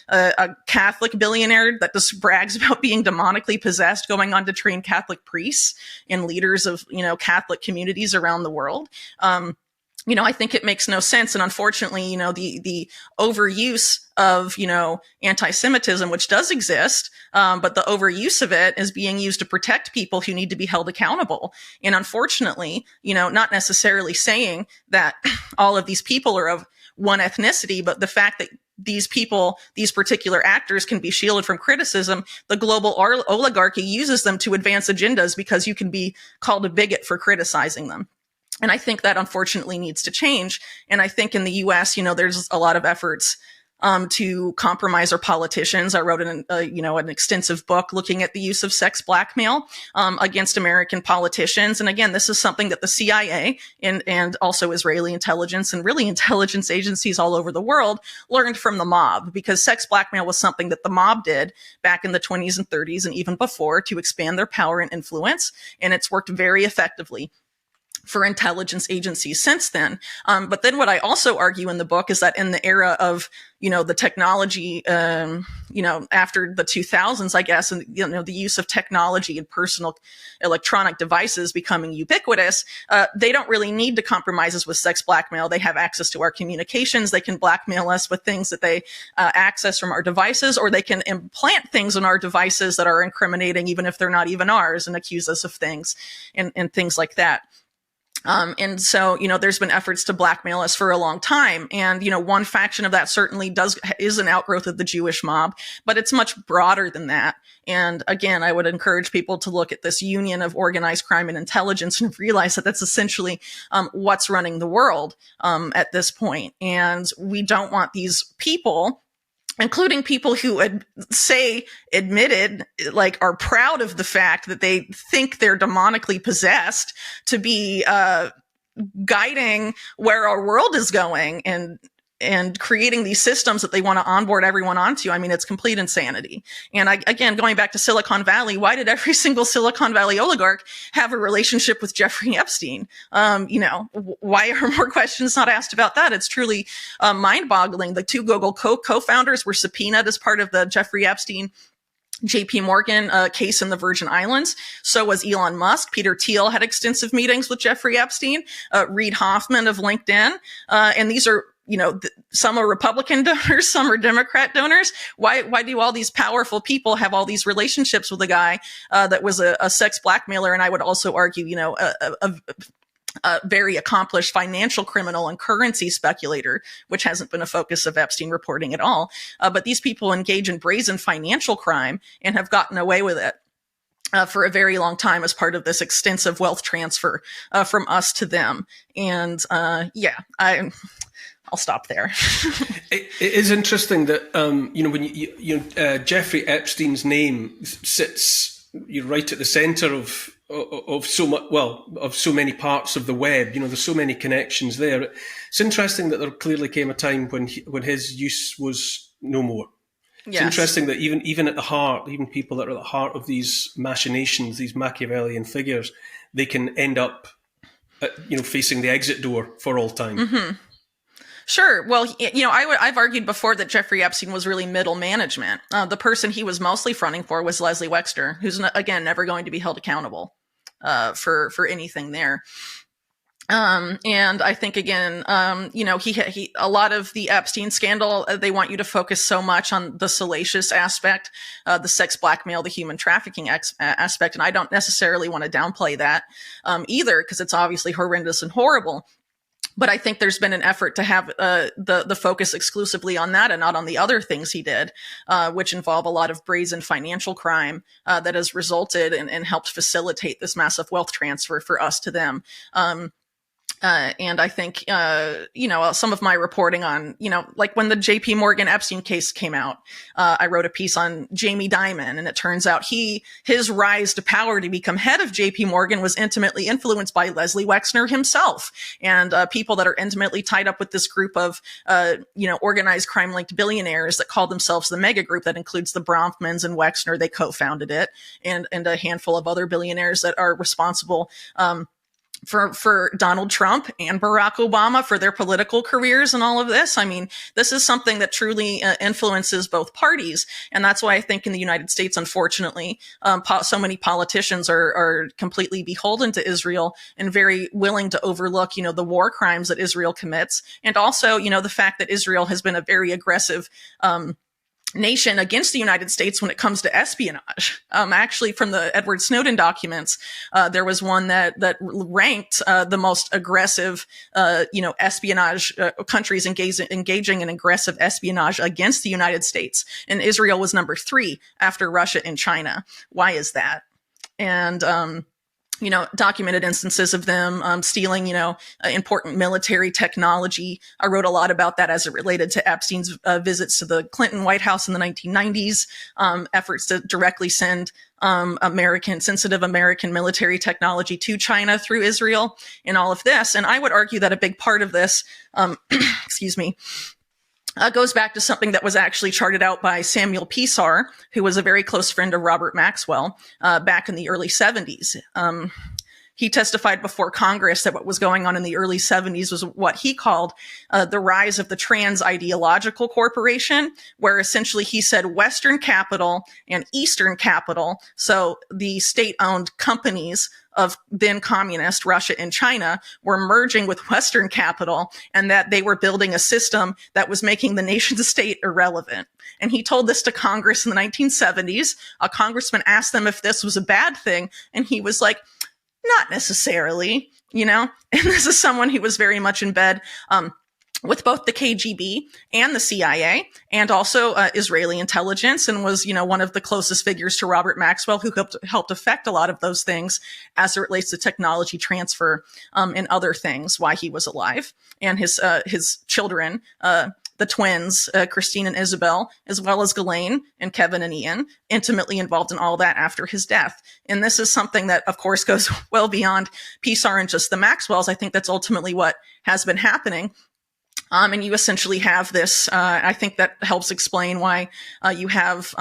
a Catholic billionaire that just brags about being demonically possessed, going on to train Catholic priests and leaders of, Catholic communities around the world? I think it makes no sense. And unfortunately, the overuse of, anti-Semitism, which does exist, but the overuse of it is being used to protect people who need to be held accountable. And unfortunately, not necessarily saying that all of these people are of one ethnicity, but the fact that these people, these particular actors can be shielded from criticism, the global oligarchy uses them to advance agendas because you can be called a bigot for criticizing them. And I think that unfortunately needs to change. And I think in the U.S., there's a lot of efforts to compromise our politicians. I wrote an extensive book looking at the use of sex blackmail against American politicians. And again, this is something that the CIA and also Israeli intelligence and really intelligence agencies all over the world learned from the mob, because sex blackmail was something that the mob did back in the 20s and 30s and even before to expand their power and influence. And it's worked very effectively for intelligence agencies since then. But then what I also argue in the book is that in the era of, the technology, after the 2000s, I guess, and, the use of technology and personal electronic devices becoming ubiquitous, they don't really need to compromise us with sex blackmail. They have access to our communications. They can blackmail us with things that they access from our devices, or they can implant things in our devices that are incriminating, even if they're not even ours, and accuse us of things and things like that. And so, there's been efforts to blackmail us for a long time. And, one faction of that certainly is an outgrowth of the Jewish mob, but it's much broader than that. And again, I would encourage people to look at this union of organized crime and intelligence and realize that that's essentially what's running the world at this point. And we don't want these people, including people who admitted, are proud of the fact that they think they're demonically possessed, to be guiding where our world is going and creating these systems that they want to onboard everyone onto. I mean, it's complete insanity. And again, going back to Silicon Valley, why did every single Silicon Valley oligarch have a relationship with Jeffrey Epstein? Why are more questions not asked about that? It's truly mind-boggling. The two Google co-founders were subpoenaed as part of the Jeffrey Epstein JP Morgan case in the Virgin Islands. So was Elon Musk. Peter Thiel had extensive meetings with Jeffrey Epstein, Reid Hoffman of LinkedIn. And these are, some are Republican donors, some are Democrat donors. Why do all these powerful people have all these relationships with a guy that was a sex blackmailer? And I would also argue, a very accomplished financial criminal and currency speculator, which hasn't been a focus of Epstein reporting at all. But these people engage in brazen financial crime and have gotten away with it for a very long time as part of this extensive wealth transfer from us to them. And I'll stop there. It is interesting that when Jeffrey Epstein's name sits right at the center of so many parts of the web. There's so many connections there. It's interesting that there clearly came a time when his use was no more. It's interesting that even at the heart, even people that are at the heart of these machinations, these Machiavellian figures, they can end up, facing the exit door for all time. Mm-hmm. Sure. Well, I've argued before that Jeffrey Epstein was really middle management. The person he was mostly fronting for was Leslie Wexner, who's again never going to be held accountable for anything there. And I think again, he a lot of the Epstein scandal, they want you to focus so much on the salacious aspect, the sex blackmail, the human trafficking aspect, and I don't necessarily want to downplay that either, because it's obviously horrendous and horrible. But I think there's been an effort to have the focus exclusively on that and not on the other things he did, which involve a lot of brazen financial crime that has resulted and helped facilitate this massive wealth transfer for us to them. And I think, some of my reporting on, like when the JP Morgan Epstein case came out, I wrote a piece on Jamie Dimon, and it turns out his rise to power to become head of JP Morgan was intimately influenced by Leslie Wexner himself, and people that are intimately tied up with this group of, organized crime linked billionaires that call themselves the mega group that includes the Bronfmans and Wexner. They co-founded it, and a handful of other billionaires that are responsible, for Donald Trump and Barack Obama for their political careers and all of this. I mean, this is something that truly influences both parties. And that's why I think in the United States, unfortunately, so many politicians are completely beholden to Israel and very willing to overlook, the war crimes that Israel commits. And also, the fact that Israel has been a very aggressive, nation against the United States when it comes to espionage. Actually, from the Edward Snowden documents, there was one that ranked the most aggressive, espionage countries engaging in aggressive espionage against the United States, and Israel was number 3 after Russia and China. Why is that? And documented instances of them stealing, important military technology. I wrote a lot about that as it related to Epstein's visits to the Clinton White House in the 1990s, efforts to directly send sensitive American military technology to China through Israel, and all of this. And I would argue that a big part of this, goes back to something that was actually charted out by Samuel Pisar, who was a very close friend of Robert Maxwell back in the early 70s. He testified before Congress that what was going on in the early 70s was what he called the rise of the trans-ideological corporation, where essentially he said Western capital and Eastern capital, so the state-owned companies of then communist Russia and China, were merging with Western capital, and that they were building a system that was making the nation state irrelevant. And he told this to Congress in the 1970s. A congressman asked them if this was a bad thing, and he was like, not necessarily, and this is someone who was very much in bed with both the KGB and the CIA, and also Israeli intelligence, and was, one of the closest figures to Robert Maxwell, who helped affect a lot of those things as it relates to technology transfer and other things, why he was alive, and his children, the twins, Christine and Isabel, as well as Ghislaine and Kevin and Ian, intimately involved in all that after his death. And this is something that, of course, goes well beyond Pisar and just the Maxwells. I think that's ultimately what has been happening. And you essentially have this, I think that helps explain why you have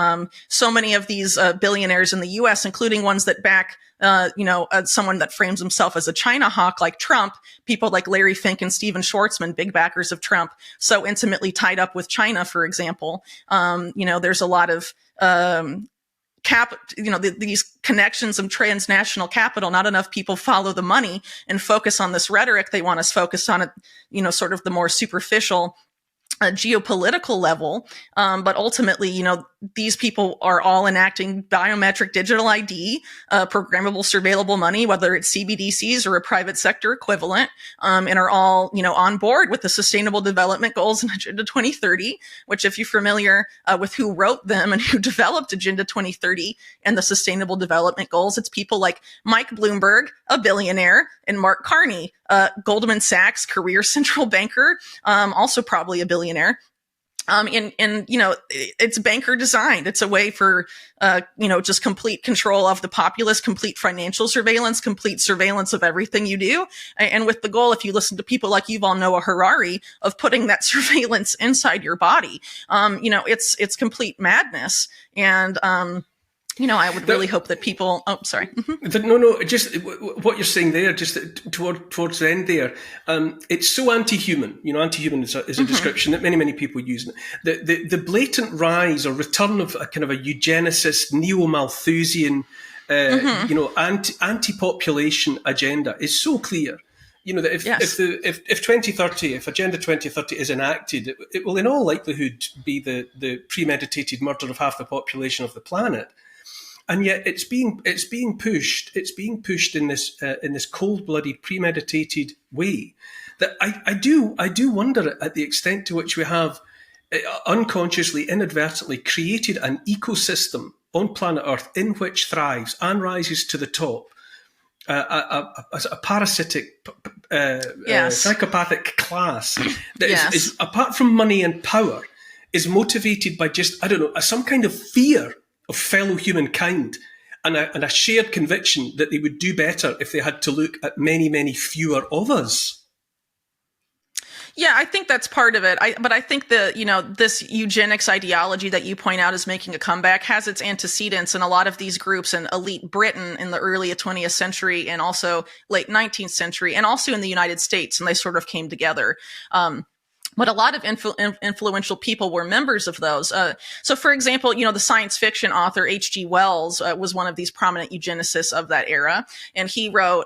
so many of these billionaires in the U.S., including ones that back, someone that frames himself as a China hawk like Trump, people like Larry Fink and Steven Schwartzman, big backers of Trump, so intimately tied up with China, for example. There's a lot of these connections of transnational capital. Not enough people follow the money and focus on this rhetoric. They want us focused on it, sort of the more superficial geopolitical level. But ultimately, these people are all enacting biometric digital ID, programmable surveillable money, whether it's CBDCs or a private sector equivalent, and are all, on board with the Sustainable Development Goals and Agenda 2030, which, if you're familiar with who wrote them and who developed Agenda 2030 and the Sustainable Development Goals, it's people like Mike Bloomberg, a billionaire, and Mark Carney, Goldman Sachs career central banker, also probably a billionaire. It's banker designed. It's a way for, just complete control of the populace, complete financial surveillance, complete surveillance of everything you do. And with the goal, if you listen to people like Yuval Noah Harari, of putting that surveillance inside your body. It's complete madness. And, I would really hope that people. Oh, sorry. Mm-hmm. No. Just what you're saying there, just towards the end there. It's so anti-human. Anti-human is a description that many people use. The blatant rise or return of a kind of a eugenicist, neo-Malthusian, anti-population agenda is so clear. That if 2030, if Agenda 2030 is enacted, it will in all likelihood be the premeditated murder of half the population of the planet. And yet it's being pushed. It's being pushed in this cold-blooded, premeditated way. That I do wonder at the extent to which we have unconsciously, inadvertently created an ecosystem on planet Earth in which thrives and rises to the top a parasitic Yes. psychopathic class that Yes. is, apart from money and power, is motivated by just, I don't know, some kind of fear of fellow humankind and a shared conviction that they would do better if they had to look at many, many fewer of us. Yeah, I think that's part of it. But I think this eugenics ideology that you point out is making a comeback has its antecedents in a lot of these groups in elite Britain in the early 20th century and also late 19th century and also in the United States. And they sort of came together. But a lot of influential people were members of those. So, for example, the science fiction author H.G. Wells was one of these prominent eugenicists of that era. And he wrote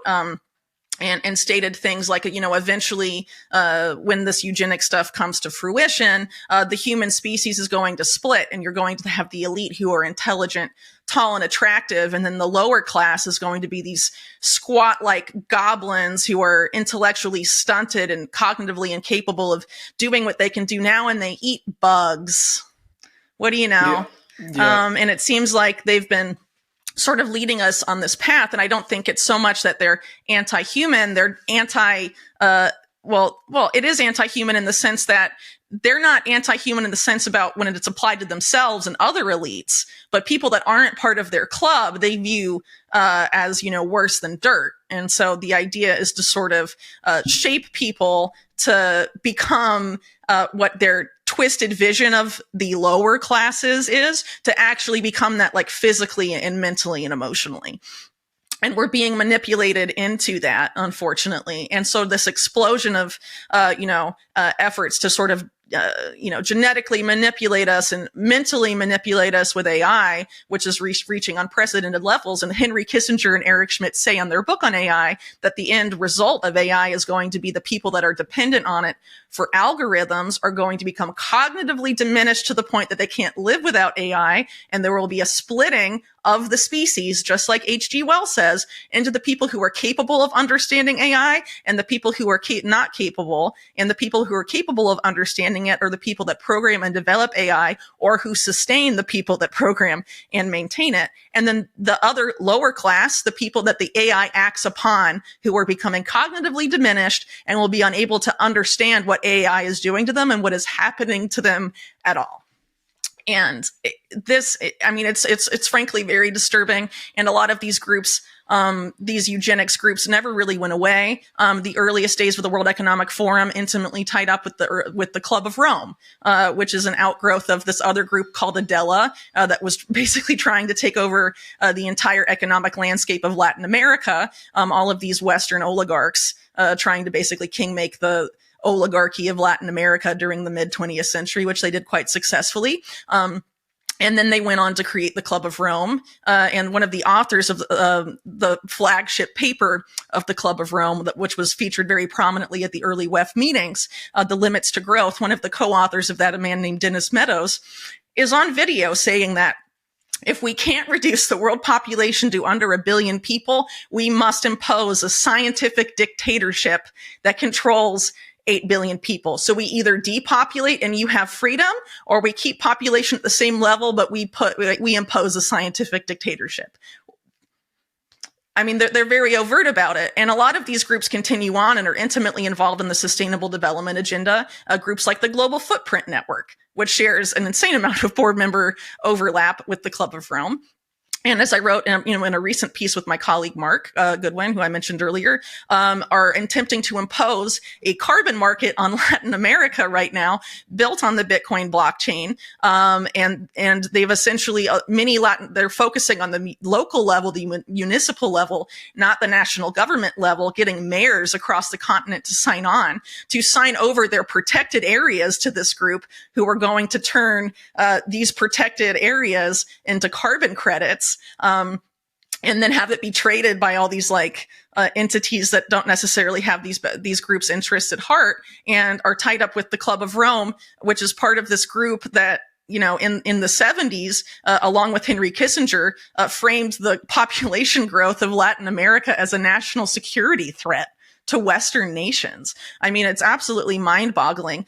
and stated things like, eventually, when this eugenic stuff comes to fruition, the human species is going to split and you're going to have the elite who are intelligent, tall, and attractive. And then the lower class is going to be these squat-like goblins who are intellectually stunted and cognitively incapable of doing what they can do now. And they eat bugs. What do you know? Yeah. And it seems like they've been sort of leading us on this path. And I don't think it's so much that they're anti-human. They're it is anti-human in the sense that they're not anti-human in the sense about when it's applied to themselves and other elites, but people that aren't part of their club, they view as, worse than dirt. And so the idea is to sort of shape people to become what their twisted vision of the lower classes is, to actually become that, like, physically and mentally and emotionally. And we're being manipulated into that, unfortunately. And so this explosion of, efforts to sort of, genetically manipulate us and mentally manipulate us with AI, which is reaching unprecedented levels. And Henry Kissinger and Eric Schmidt say on their book on AI that the end result of AI is going to be the people that are dependent on it for algorithms are going to become cognitively diminished to the point that they can't live without AI. And there will be a splitting of the species, just like H.G. Wells says, into the people who are capable of understanding AI and the people who are not capable. And the people who are capable of understanding it are the people that program and develop AI or who sustain the people that program and maintain it. And then the other lower class, the people that the AI acts upon, who are becoming cognitively diminished and will be unable to understand what AI is doing to them and what is happening to them at all. And it's frankly very disturbing. And a lot of these groups, these eugenics groups, never really went away. The earliest days of the World Economic Forum intimately tied up with the Club of Rome, which is an outgrowth of this other group called Adela, that was basically trying to take over the entire economic landscape of Latin America. All of these Western oligarchs trying to basically kingmake the oligarchy of Latin America during the mid-20th century, which they did quite successfully. And then they went on to create the Club of Rome. And one of the authors of the flagship paper of the Club of Rome, which was featured very prominently at the early WEF meetings, The Limits to Growth, one of the co-authors of that, a man named Dennis Meadows, is on video saying that if we can't reduce the world population to under 1 billion people, we must impose a scientific dictatorship that controls 8 billion people. So we either depopulate and you have freedom, or we keep population at the same level, but we impose a scientific dictatorship. I mean, they're very overt about it. And a lot of these groups continue on and are intimately involved in the sustainable development agenda. Groups like the Global Footprint Network, which shares an insane amount of board member overlap with the Club of Rome. And as I wrote, in a recent piece with my colleague Mark Goodwin, who I mentioned earlier, are attempting to impose a carbon market on Latin America right now, built on the Bitcoin blockchain. And they've essentially they're focusing on the local level, the municipal level, not the national government level, getting mayors across the continent to sign over their protected areas to this group, who are going to turn these protected areas into carbon credits. And then have it be traded by all these entities that don't necessarily have these groups' interests at heart and are tied up with the Club of Rome, which is part of this group that, in the 70s, along with Henry Kissinger, framed the population growth of Latin America as a national security threat to Western nations. I mean, it's absolutely mind-boggling.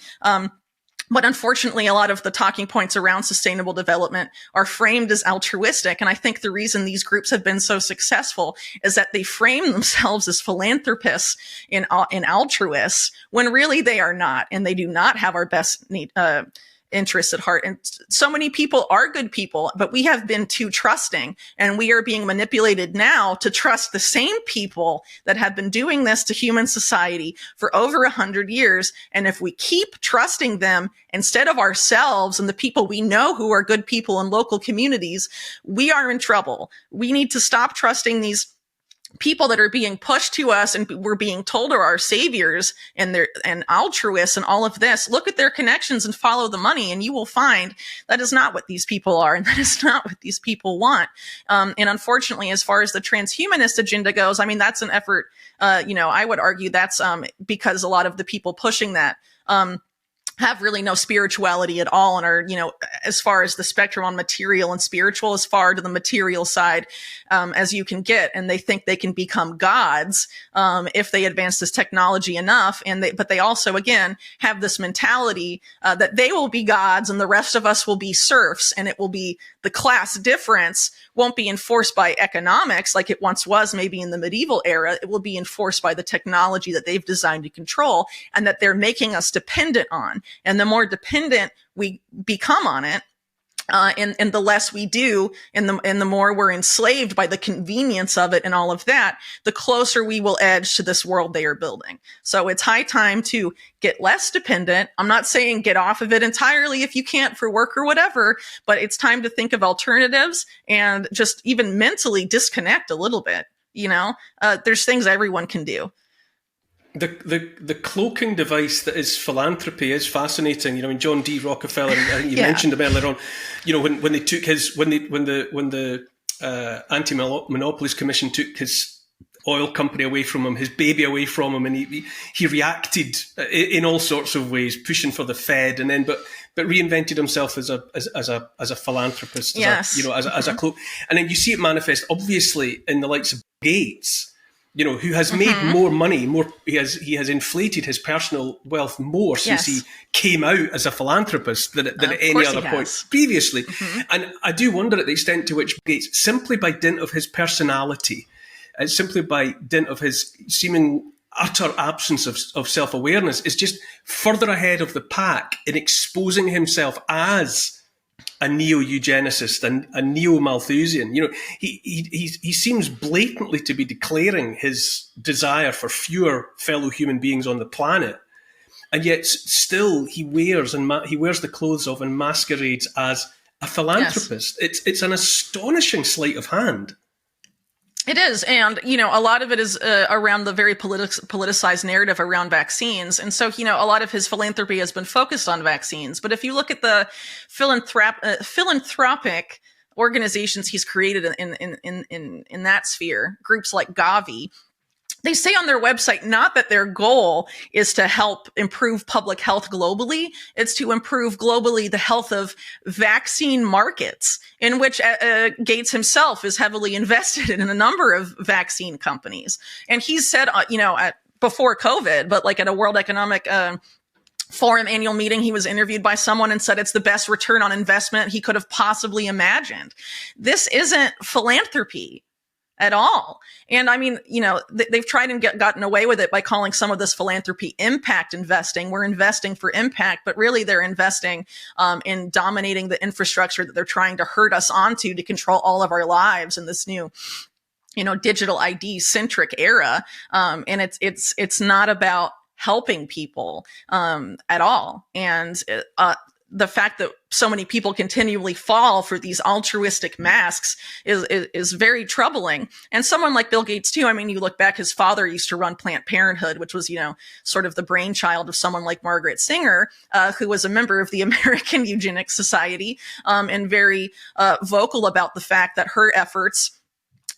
But unfortunately, a lot of the talking points around sustainable development are framed as altruistic. And I think the reason these groups have been so successful is that they frame themselves as philanthropists and altruists when really they are not. And they do not have our best interests at heart. And so many people are good people, but we have been too trusting, and we are being manipulated now to trust the same people that have been doing this to human society for over 100 years. And if we keep trusting them instead of ourselves and the people we know who are good people in local communities, we are in trouble. We need to stop trusting these people that are being pushed to us and we're being told are our saviors and altruists and all of this. Look at their connections and follow the money, and you will find that is not what these people are, and that is not what these people want. And unfortunately, as far as the transhumanist agenda goes, I mean, that's an effort, I would argue that's because a lot of the people pushing that have really no spirituality at all and are, as far as the spectrum on material and spiritual, as far to the material side as you can get. And they think they can become gods if they advance this technology enough. But they also, again, have this mentality that they will be gods and the rest of us will be serfs, and it will be the class difference won't be enforced by economics like it once was maybe in the medieval era. It will be enforced by the technology that they've designed to control and that they're making us dependent on. And the more dependent we become on it, and the less we do, and the more we're enslaved by the convenience of it and all of that, the closer we will edge to this world they are building. So it's high time to get less dependent. I'm not saying get off of it entirely if you can't for work or whatever, but it's time to think of alternatives and just even mentally disconnect a little bit. There's things everyone can do. The cloaking device that is philanthropy is fascinating. John D. Rockefeller, I think you mentioned him earlier on. When they took when the Anti-Monopolies Commission took his oil company away from him, his baby away from him, and he reacted in all sorts of ways, pushing for the Fed, and then but reinvented himself as a philanthropist, as a cloak, and then you see it manifest obviously in the likes of Gates. Who has made more money, he has inflated his personal wealth more since he came out as a philanthropist than at any other point previously. And I do wonder at the extent to which Gates, simply by dint of his personality, and simply by dint of his seeming utter absence of self-awareness, is just further ahead of the pack in exposing himself as a neo-eugenicist and a neo-Malthusian. He seems blatantly to be declaring his desire for fewer fellow human beings on the planet, and yet still he wears the clothes of and masquerades as a philanthropist. Yes. It's an astonishing sleight of hand. It is. And, a lot of it is around the very politicized narrative around vaccines. And so, a lot of his philanthropy has been focused on vaccines. But if you look at the philanthropic organizations he's created in that sphere, groups like Gavi, they say on their website not that their goal is to help improve public health globally. It's to improve globally the health of vaccine markets, in which Gates himself is heavily invested in a number of vaccine companies. And he's said, before COVID, but like at a World Economic Forum annual meeting, he was interviewed by someone and said it's the best return on investment he could have possibly imagined. This isn't philanthropy at all. And I mean, they've tried and gotten away with it by calling some of this philanthropy impact investing. We're investing for impact, but really they're investing in dominating the infrastructure that they're trying to herd us onto to control all of our lives in this new, digital ID centric era. And it's not about helping people at all. And the fact that so many people continually fall for these altruistic masks is very troubling. And someone like Bill Gates too. I mean, you look back, his father used to run Planned Parenthood, which was, sort of the brainchild of someone like Margaret Sanger, who was a member of the American Eugenics Society, and very vocal about the fact that her efforts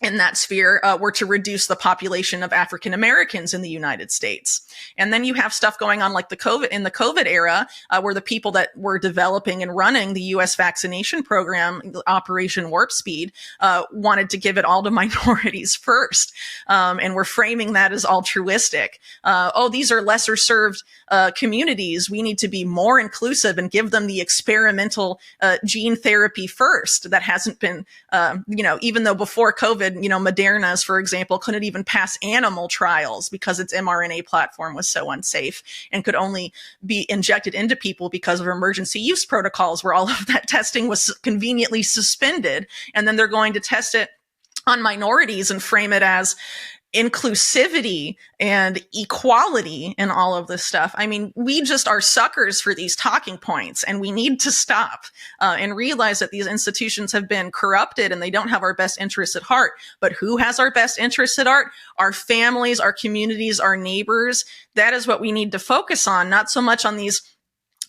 in that sphere were to reduce the population of African Americans in the United States. And then you have stuff going on like the COVID era, where the people that were developing and running the U.S. vaccination program, Operation Warp Speed, wanted to give it all to minorities first. And we're framing that as altruistic. These are lesser served communities. We need to be more inclusive and give them the experimental gene therapy first. That hasn't been, even though before COVID, Moderna's, for example, couldn't even pass animal trials because its mRNA platform was so unsafe and could only be injected into people because of emergency use protocols where all of that testing was conveniently suspended. And then they're going to test it on minorities and frame it as inclusivity and equality and all of this stuff. I mean, we just are suckers for these talking points, and we need to stop and realize that these institutions have been corrupted and they don't have our best interests at heart. But who has our best interests at heart? Our families, our communities, our neighbors. That is what we need to focus on, not so much on these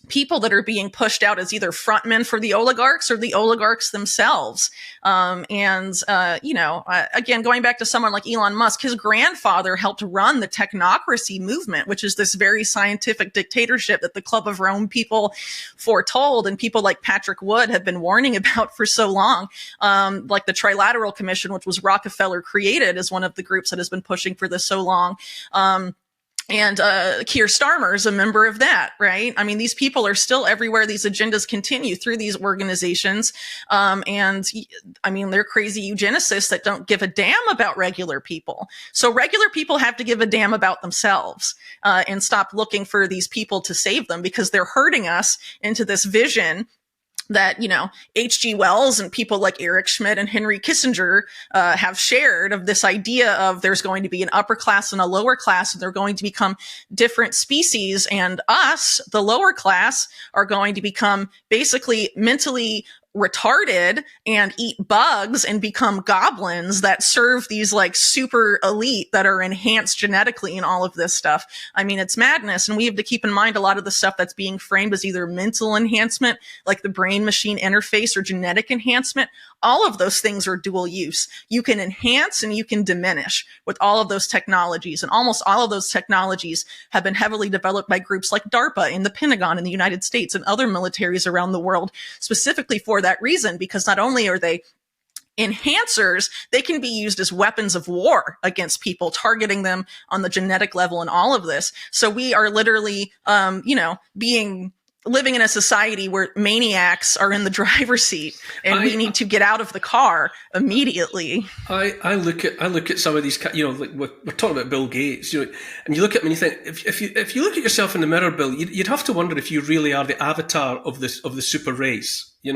people that are being pushed out as either frontmen for the oligarchs or the oligarchs themselves. Again, going back to someone like Elon Musk, his grandfather helped run the technocracy movement, which is this very scientific dictatorship that the Club of Rome people foretold, and people like Patrick Wood have been warning about for so long. Like the Trilateral Commission, which was Rockefeller created, is one of the groups that has been pushing for this so long. And Keir Starmer is a member of that, right? I mean, these people are still everywhere. These agendas continue through these organizations. They're crazy eugenicists that don't give a damn about regular people. So regular people have to give a damn about themselves and stop looking for these people to save them, because they're herding us into this vision that, H.G. Wells and people like Eric Schmidt and Henry Kissinger have shared, of this idea of there's going to be an upper class and a lower class, and they're going to become different species. And us, the lower class, are going to become basically mentally retarded and eat bugs and become goblins that serve these like super elite that are enhanced genetically and all of this stuff. I mean, it's madness. And we have to keep in mind a lot of the stuff that's being framed as either mental enhancement, like the brain machine interface, or genetic enhancement. All of those things are dual use. You can enhance and you can diminish with all of those technologies. And almost all of those technologies have been heavily developed by groups like DARPA in the Pentagon in the United States and other militaries around the world, specifically for that reason, because not only are they enhancers, they can be used as weapons of war against people, targeting them on the genetic level and all of this. So we are literally, living in a society where maniacs are in the driver's seat, and we need to get out of the car immediately. I look at some of these, like we're talking about Bill Gates, and you look at him and you think, if you look at yourself in the mirror, Bill, you'd have to wonder if you really are the avatar of the super race. You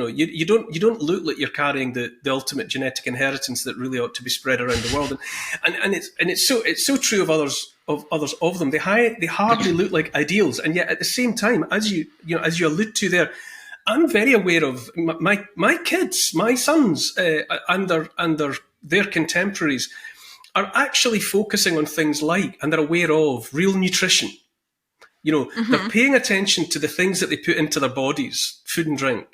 don't look like you're carrying the ultimate genetic inheritance that really ought to be spread around the world, and it's so true of others of them. They hardly look like ideals, and yet at the same time, as you allude to there, I'm very aware of my kids, my sons, and their contemporaries are actually focusing on things like, and they're aware of, real nutrition. They're paying attention to the things that they put into their bodies, food and drink.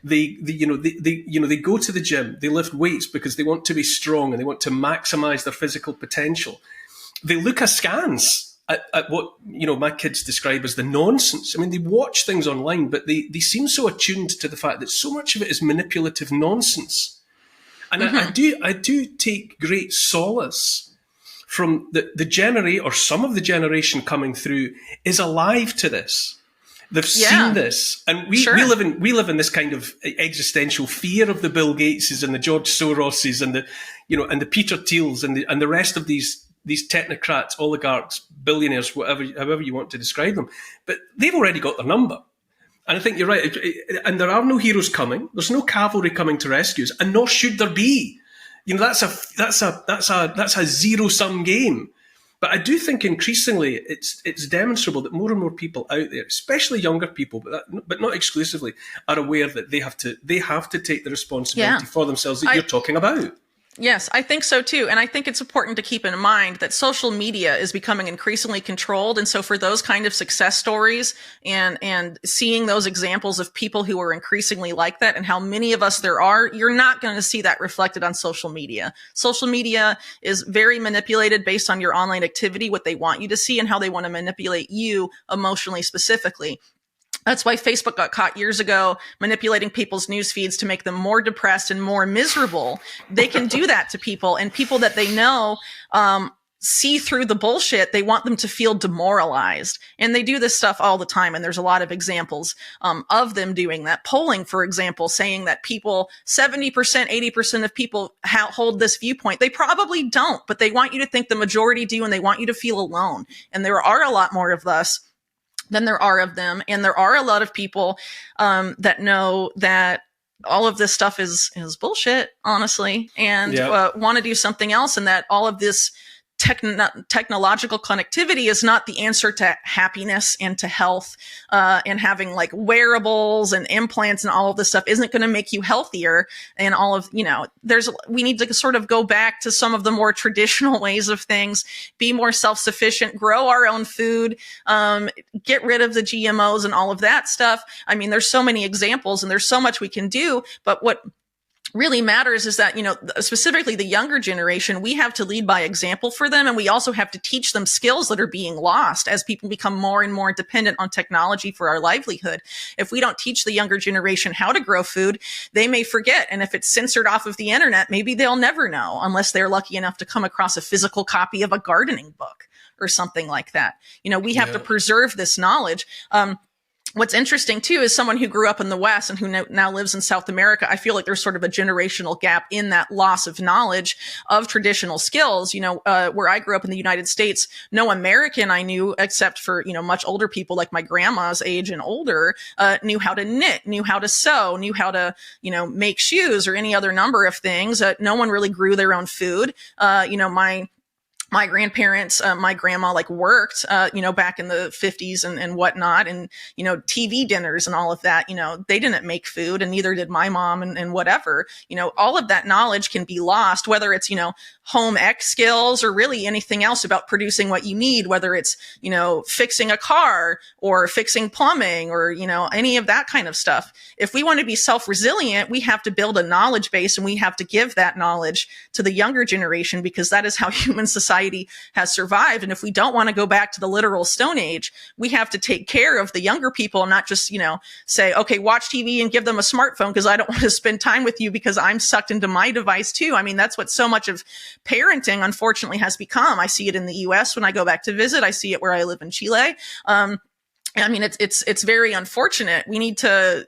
They go to the gym, they lift weights because they want to be strong and they want to maximize their physical potential. They look askance at what, my kids describe as the nonsense. I mean, they watch things online, but they seem so attuned to the fact that so much of it is manipulative nonsense. And I do take great solace from some of the generation coming through is alive to this. They've seen this, and we live in this kind of existential fear of the Bill Gateses and the George Soroses and the Peter Thiels and the rest of these technocrats, oligarchs, billionaires, however you want to describe them. But they've already got their number, and I think you're right. And there are no heroes coming. There's no cavalry coming to rescue us, and nor should there be. That's a zero-sum game. But I do think increasingly it's demonstrable that more and more people out there, especially younger people, but not exclusively, are aware that they have to take the responsibility for themselves that you're talking about. Yes, I think so too. And I think it's important to keep in mind that social media is becoming increasingly controlled. And so for those kind of success stories and seeing those examples of people who are increasingly like that and how many of us there are, you're not going to see that reflected on social media. Social media is very manipulated based on your online activity, what they want you to see and how they want to manipulate you emotionally specifically. That's why Facebook got caught years ago manipulating people's news feeds to make them more depressed and more miserable. They can do that to people, and people that they know see through the bullshit. They want them to feel demoralized, and they do this stuff all the time. And there's a lot of examples of them doing that. Polling, for example, saying that people, 70%, 80% of people hold this viewpoint. They probably don't, but they want you to think the majority do, and they want you to feel alone. And there are a lot more of us than there are of them. And there are a lot of people that know that all of this stuff is bullshit, honestly, and want to do something else. And that all of this technological connectivity is not the answer to happiness and to health, and having like wearables and implants and all of this stuff isn't going to make you healthier. And all of, we need to sort of go back to some of the more traditional ways of things, be more self-sufficient, grow our own food, get rid of the GMOs and all of that stuff. I mean, there's so many examples and there's so much we can do, but what really matters is that, specifically the younger generation, we have to lead by example for them. And we also have to teach them skills that are being lost as people become more and more dependent on technology for our livelihood. If we don't teach the younger generation how to grow food, they may forget. And if it's censored off of the internet, maybe they'll never know unless they're lucky enough to come across a physical copy of a gardening book or something like that. We have to preserve this knowledge. What's interesting too is someone who grew up in the West and who now lives in South America. I feel like there's sort of a generational gap in that loss of knowledge of traditional skills. Where I grew up in the United States, no American I knew, except for, much older people like my grandma's age and older, knew how to knit, knew how to sew, knew how to, make shoes or any other number of things. No one really grew their own food. My grandparents, my grandma worked, back in the 50s and whatnot, and, TV dinners and all of that, they didn't make food, and neither did my mom and whatever. All of that knowledge can be lost, whether it's, home ec skills or really anything else about producing what you need, whether it's, fixing a car or fixing plumbing or, any of that kind of stuff. If we want to be self-resilient, we have to build a knowledge base, and we have to give that knowledge to the younger generation, because that is how human society has survived. And if we don't want to go back to the literal Stone Age, we have to take care of the younger people and not just, say, okay, watch TV and give them a smartphone because I don't want to spend time with you because I'm sucked into my device too. I mean, that's what so much of parenting, unfortunately, has become. I see it in the US when I go back to visit. I see it where I live in Chile. I mean, it's very unfortunate. We need to,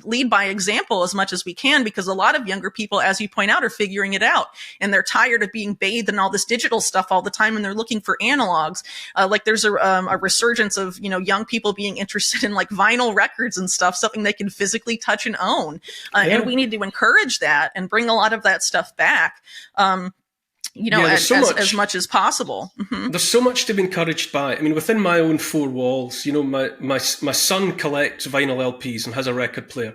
lead by example as much as we can, because a lot of younger people, as you point out, are figuring it out, and they're tired of being bathed in all this digital stuff all the time, and they're looking for analogs. There's a resurgence of, young people being interested in vinyl records and stuff, something they can physically touch and own. And we need to encourage that and bring a lot of that stuff back. As much as possible. Mm-hmm. There's so much to be encouraged by. I mean, within my own four walls, my son collects vinyl LPs and has a record player.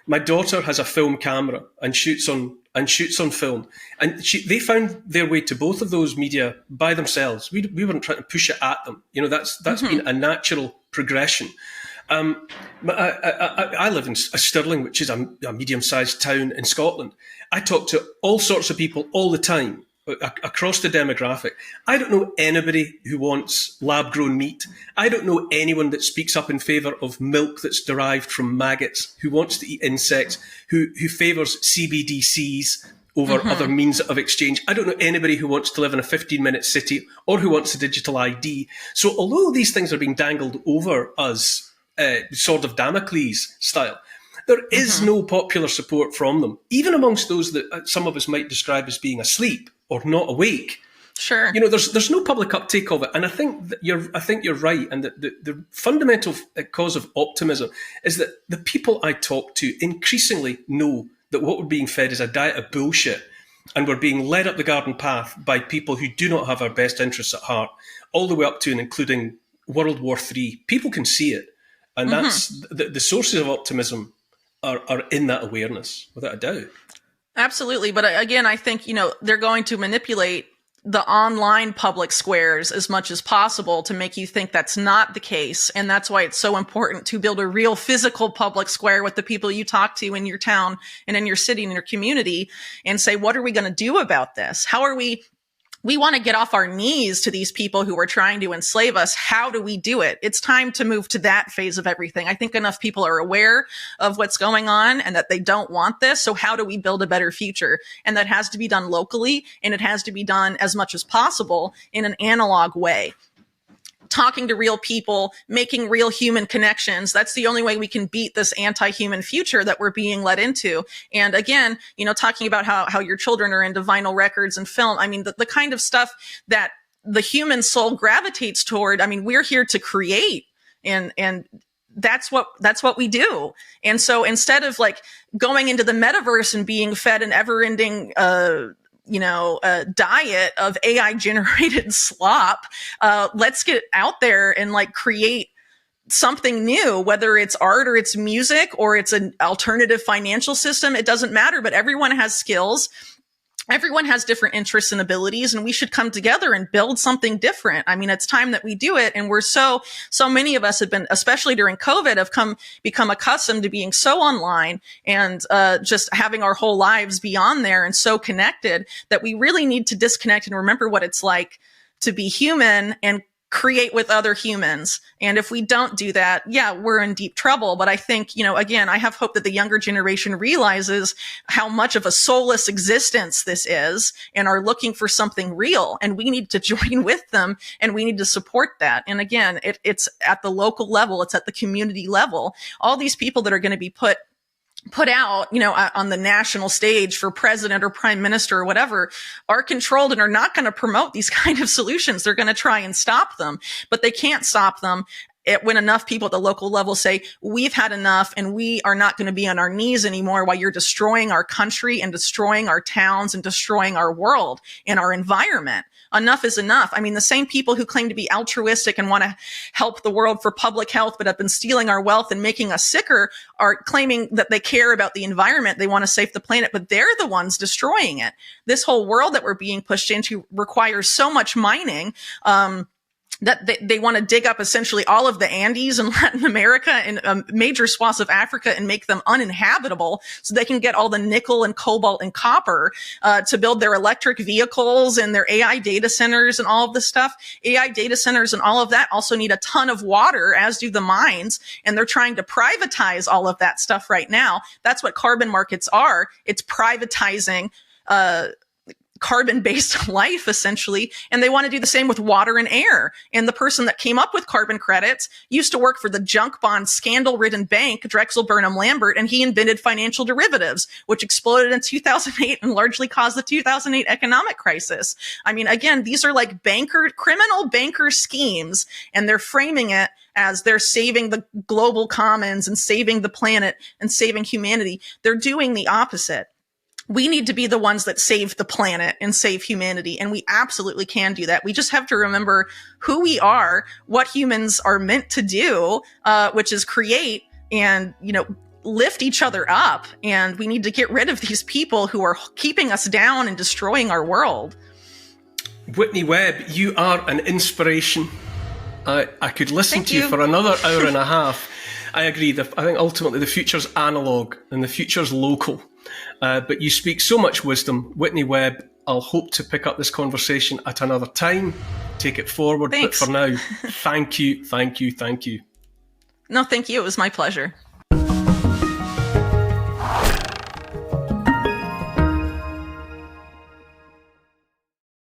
My daughter has a film camera and shoots on film. And they found their way to both of those media by themselves. We weren't trying to push it at them. That's been a natural progression. I live in Stirling, which is a medium-sized town in Scotland. I talk to all sorts of people all the time, across the demographic. I don't know anybody who wants lab-grown meat. I don't know anyone that speaks up in favour of milk that's derived from maggots, who wants to eat insects, who favours CBDCs over other means of exchange. I don't know anybody who wants to live in a 15-minute city or who wants a digital ID. So although these things are being dangled over us, Sword of Damocles style, there is no popular support from them, even amongst those that some of us might describe as being asleep or not awake. Sure. There's no public uptake of it, and I think you're right, and that the fundamental cause of optimism is that the people I talk to increasingly know that what we're being fed is a diet of bullshit, and we're being led up the garden path by people who do not have our best interests at heart, all the way up to and including World War III. People can see it, and that's the sources of optimism are in that awareness, without a doubt. Absolutely. But again, I think, they're going to manipulate the online public squares as much as possible to make you think that's not the case. And that's why it's so important to build a real physical public square with the people you talk to in your town and in your city and your community and say, what are we going to do about this? How are we want to get off our knees to these people who are trying to enslave us. How do we do it? It's time to move to that phase of everything. I think enough people are aware of what's going on and that they don't want this. So how do we build a better future? And that has to be done locally, and it has to be done as much as possible in an analog way. Talking to real people, making real human connections. That's the only way we can beat this anti-human future that we're being led into. And again, talking about how your children are into vinyl records and film. I mean, the kind of stuff that the human soul gravitates toward. I mean, we're here to create, and that's what we do. And so instead of like going into the metaverse and being fed an ever-ending a diet of AI generated slop. Let's get out there and like create something new, whether it's art or it's music or it's an alternative financial system. It doesn't matter, but everyone has skills. Everyone has different interests and abilities, and we should come together and build something different. I mean, it's time that we do it. And we're so many of us have been, especially during COVID, have become accustomed to being so online and just having our whole lives be on there and so connected that we really need to disconnect and remember what it's like to be human and create with other humans. And if we don't do that, yeah, we're in deep trouble. But I think, again, I have hope that the younger generation realizes how much of a soulless existence this is and are looking for something real. And we need to join with them, and we need to support that. And again, it's at the local level. It's at the community level. All these people that are going to be put out, on the national stage for president or prime minister or whatever, are controlled and are not going to promote these kind of solutions. They're going to try and stop them, but they can't stop them when enough people at the local level say, we've had enough and we are not going to be on our knees anymore while you're destroying our country and destroying our towns and destroying our world and our environment. Enough is enough. I mean, the same people who claim to be altruistic and want to help the world for public health, but have been stealing our wealth and making us sicker, are claiming that they care about the environment. They want to save the planet, but they're the ones destroying it. This whole world that we're being pushed into requires so much mining, that they want to dig up essentially all of the Andes in Latin America and major swaths of Africa and make them uninhabitable so they can get all the nickel and cobalt and copper to build their electric vehicles and their AI data centers and all of this stuff. AI data centers and all of that also need a ton of water, as do the mines, and they're trying to privatize all of that stuff right now. That's what carbon markets are. It's privatizing carbon-based life, essentially. And they want to do the same with water and air. And the person that came up with carbon credits used to work for the junk bond scandal-ridden bank, Drexel Burnham Lambert, and he invented financial derivatives, which exploded in 2008 and largely caused the 2008 economic crisis. I mean, again, these are like criminal banker schemes, and they're framing it as they're saving the global commons and saving the planet and saving humanity. They're doing the opposite. We need to be the ones that save the planet and save humanity. And we absolutely can do that. We just have to remember who we are, what humans are meant to do, which is create and, lift each other up. And we need to get rid of these people who are keeping us down and destroying our world. Whitney Webb, you are an inspiration. I could listen Thank to you you for another hour and a half. I agree. I think ultimately the future's analog and the future's local. But you speak so much wisdom. Whitney Webb, I'll hope to pick up this conversation at another time, take it forward. Thanks. But for now, thank you. No, thank you. It was my pleasure.